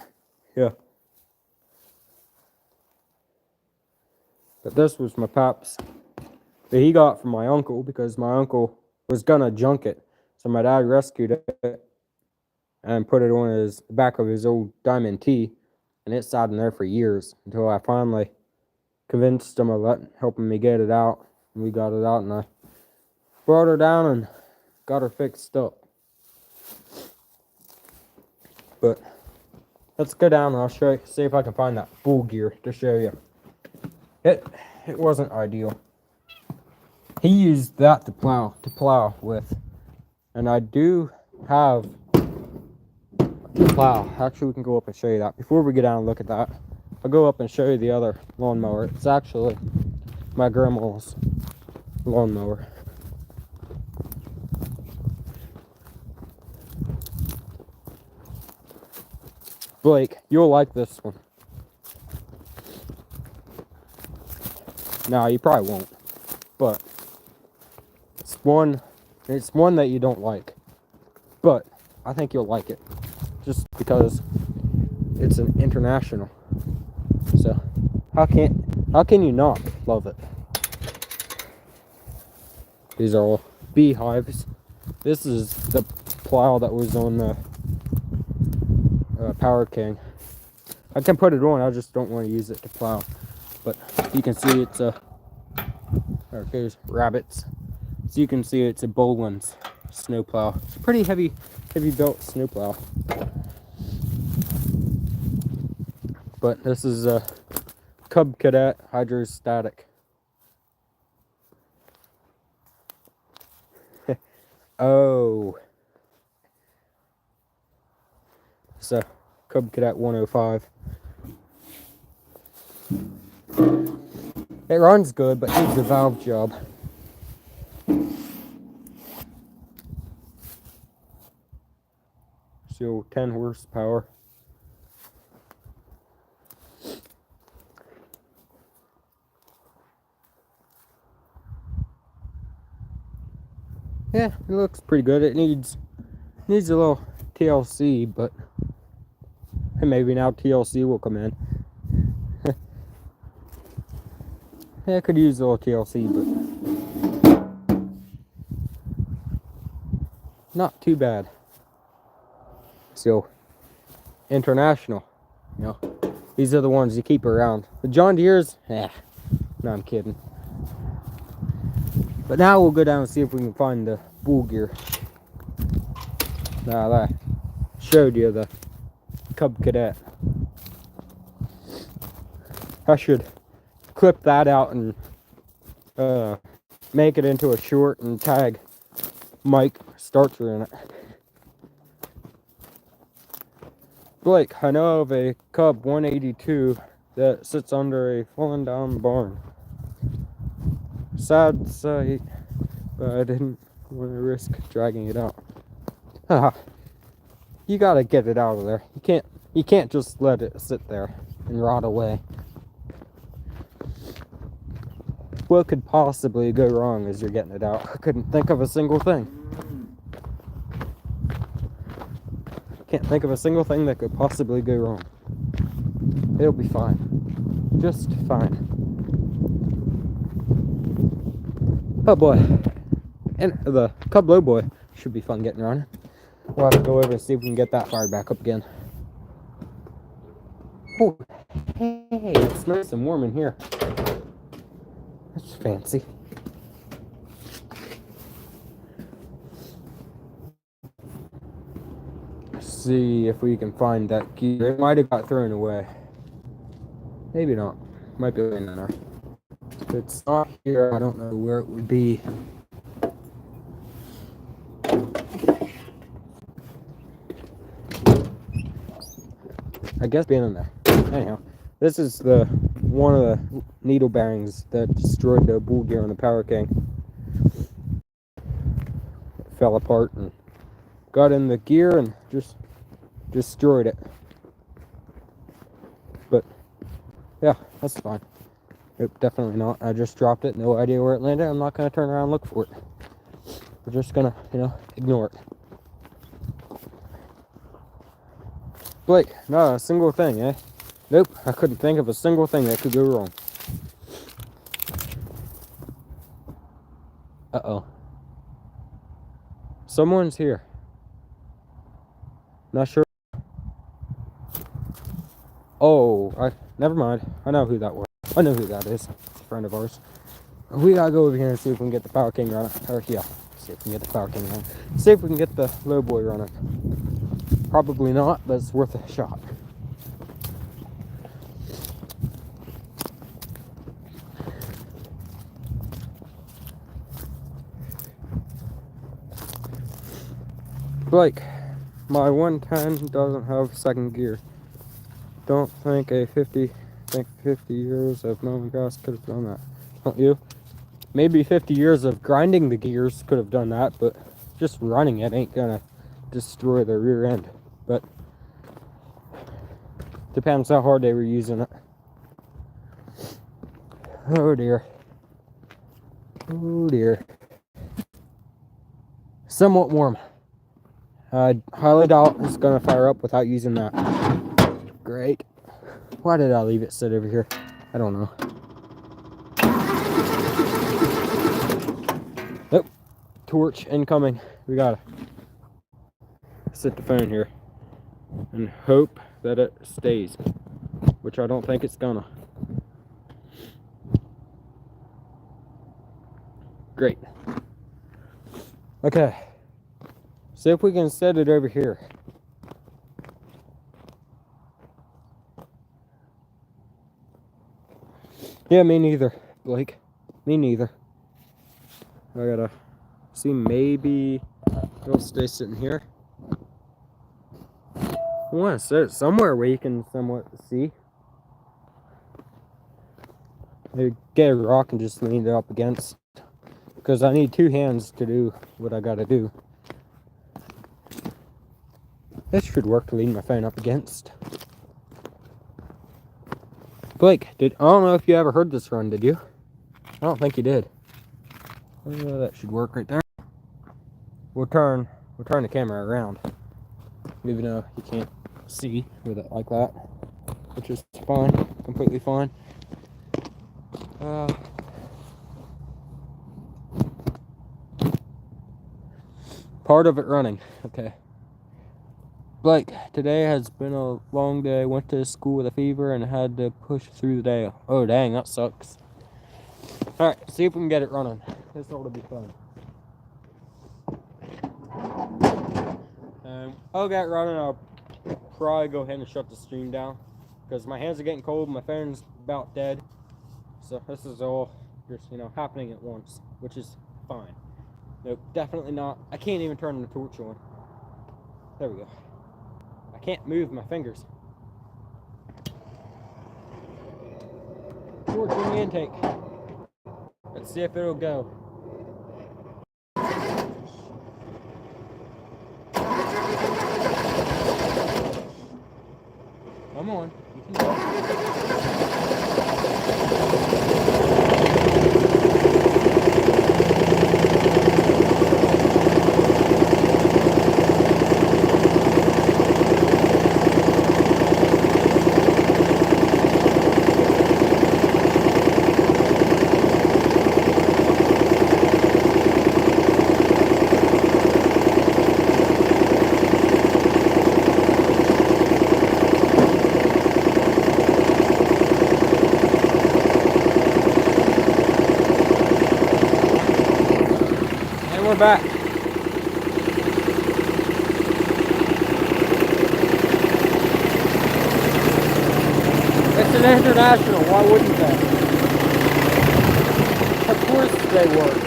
Yeah. But this was my pap's that he got from my uncle because my uncle was gonna junk it. So my dad rescued it and put it on the back of his old Diamond T, and it sat in there for years until I finally convinced him of helping me get it out. And we got it out, and I brought her down and got her fixed up. But let's go down and I'll show you, see if I can find that bull gear to show you. It wasn't ideal. He used that to plow with, and I do have a plow. Actually, we can go up and show you that. Before we get down and look at that, I'll go up and show you the other lawnmower. It's actually my grandma's lawnmower. Blake, you'll like this one. No, you probably won't, but it's one that you don't like, but I think you'll like it just because it's an international. So how can you not love it? These are all beehives. This is the plow that was on the Power King. I can put it on, I just don't want to use it to plow. But you can see it's there's rabbits. So you can see it's a Boland's snowplow. It's a pretty heavy built snowplow. But this is a Cub Cadet hydrostatic. Oh. It's a Cub Cadet 105. It runs good, but needs a valve job. So 10 horsepower. Yeah, it looks pretty good. It needs a little TLC, but maybe now TLC will come in. Yeah, I could use a little TLC, but not too bad. So, international, you know, These are the ones you keep around. The John Deere's, no, I'm kidding. But now we'll go down and see if we can find the bull gear. Now I showed you the Cub Cadet. I should clip that out and make it into a short and tag Mike Starcher in it. Blake, I know of a Cub 182 that sits under a fallen down barn. Sad sight, but I didn't want to risk dragging it out. You gotta get it out of there. You can't just let it sit there and rot away. What could possibly go wrong as you're getting it out? I couldn't think of a single thing. Can't think of a single thing that could possibly go wrong. It'll be fine. Just fine. Oh boy. And the Cub Low Boy should be fun getting around. We'll have to go over and see if we can get that fired back up again. Oh, hey, it's nice and warm in here. That's fancy. Let's see if we can find that gear. It might have got thrown away. Maybe not. Might be laying in there. If it's not here, I don't know where it would be. I guess being in there. Anyhow, this is the one of the needle bearings that destroyed the bull gear on the Power King. It fell apart and got in the gear and just destroyed it. But yeah, that's fine. Nope, definitely not. I just dropped it. No idea where it landed. I'm not going to turn around and look for it. We're just going to, ignore it. Blake, not a single thing, eh? Nope, I couldn't think of a single thing that could go wrong. Uh-oh. Someone's here. Not sure. Oh, never mind. I know who that was. I know who that is. It's a friend of ours. We gotta go over here and see if we can get the Power King running. Or yeah, see if we can get the Power King running. See if we can get the Low Boy running. Probably not, but it's worth a shot. Blake, my 110 doesn't have second gear. Don't think 50 years of mowing grass could have done that. Don't you? Maybe 50 years of grinding the gears could have done that, but just running it ain't gonna destroy the rear end. But depends how hard they were using it. Oh dear. Oh dear. Somewhat warm. I highly doubt it's gonna fire up without using that. Great. Why did I leave it sit over here? I don't know. Nope. Torch incoming. We gotta sit the phone here and hope that it stays, which I don't think it's gonna. Great. Okay. See if we can set it over here. Yeah, me neither, Blake. Me neither. I gotta see, maybe it'll stay sitting here. I want to set it somewhere where you can somewhat see. Maybe get a rock and just lean it up against. Because I need two hands to do what I gotta do. This should work to lean my phone up against. Blake, I don't know if you ever heard this run, did you? I don't think you did. That should work right there. We'll turn the camera around, even though you can't see with it like that, which is fine, completely fine. Part of it running, okay. Blake, today has been a long day. Went to school with a fever and had to push through the day. Oh, dang, that sucks. Alright, see if we can get it running. This ought to be fun. I'll get it running. I'll probably go ahead and shut the stream down because my hands are getting cold. My phone's about dead. So this is all just, happening at once, which is fine. Nope, definitely not. I can't even turn the torch on. There we go. I can't move my fingers. Torch in the intake. Let's see if it'll go. Come on. You can do it. We're back. It's an international, why wouldn't they? Of course they work.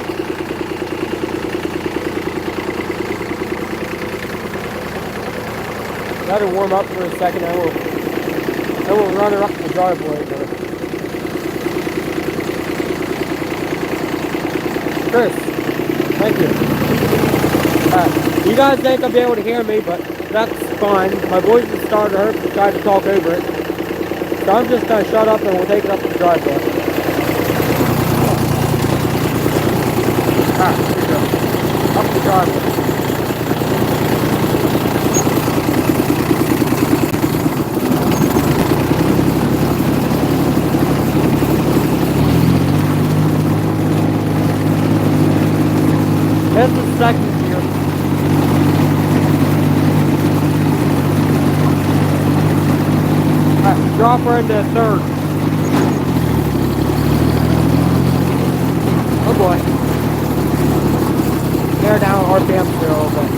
Gotta warm up for a second, then we'll run her up the driveway. Chris. Thank you. You guys ain't gonna be able to hear me, but that's fine. My voice is starting to hurt to try to talk over it. So I'm just gonna shut up and we'll take it up to the driveway. Alright, here we go. Up the driveway. This is second gear. Alright, drop her into third. Oh boy. Tear down RPM here a little bit.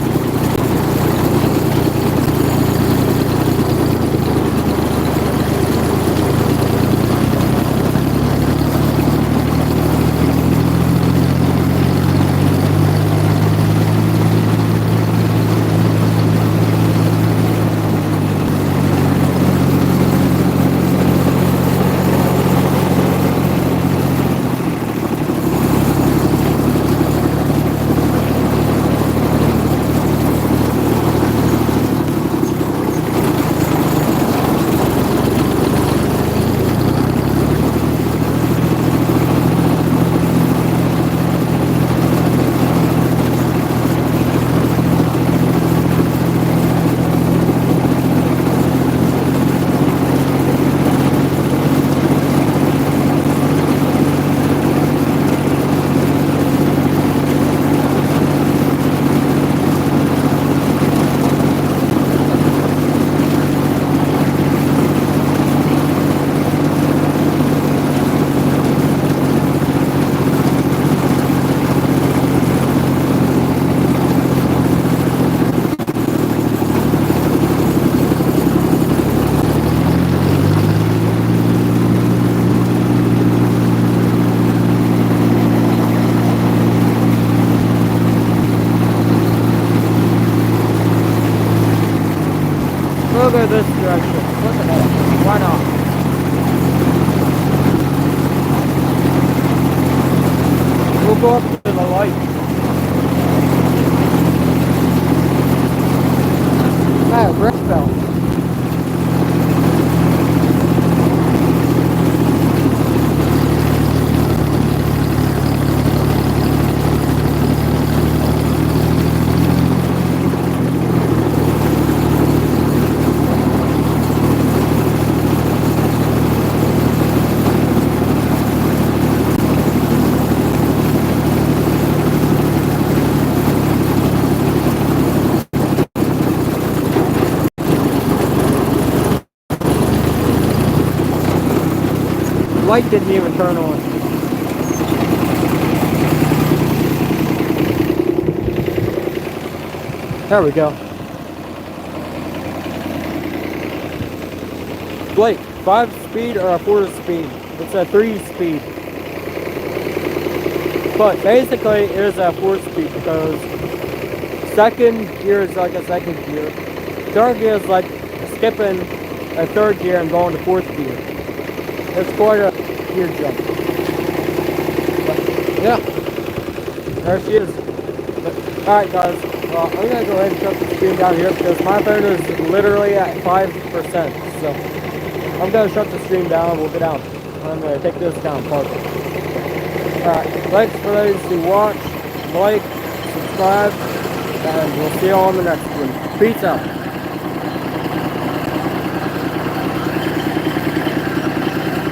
We'll go this direction. Look at that. Why not? We'll go up to the light. Ah, breath belt. light didn't even turn on. There we go. Blake, 5-speed or a 4-speed? It's a 3-speed. But basically it is a 4-speed because second gear is like a second gear. Third gear is like skipping a third gear and going to 4th gear. It's quite a gear jump. But yeah, there she is. Alright guys, I'm going to go ahead and shut the screen down here because my phone is literally at 5%. So I'm going to shut the stream down and we'll get out. I'm going to take this down, park it. Alright, thanks for those who watch, like, subscribe, and we'll see you all on the next one. Peace out.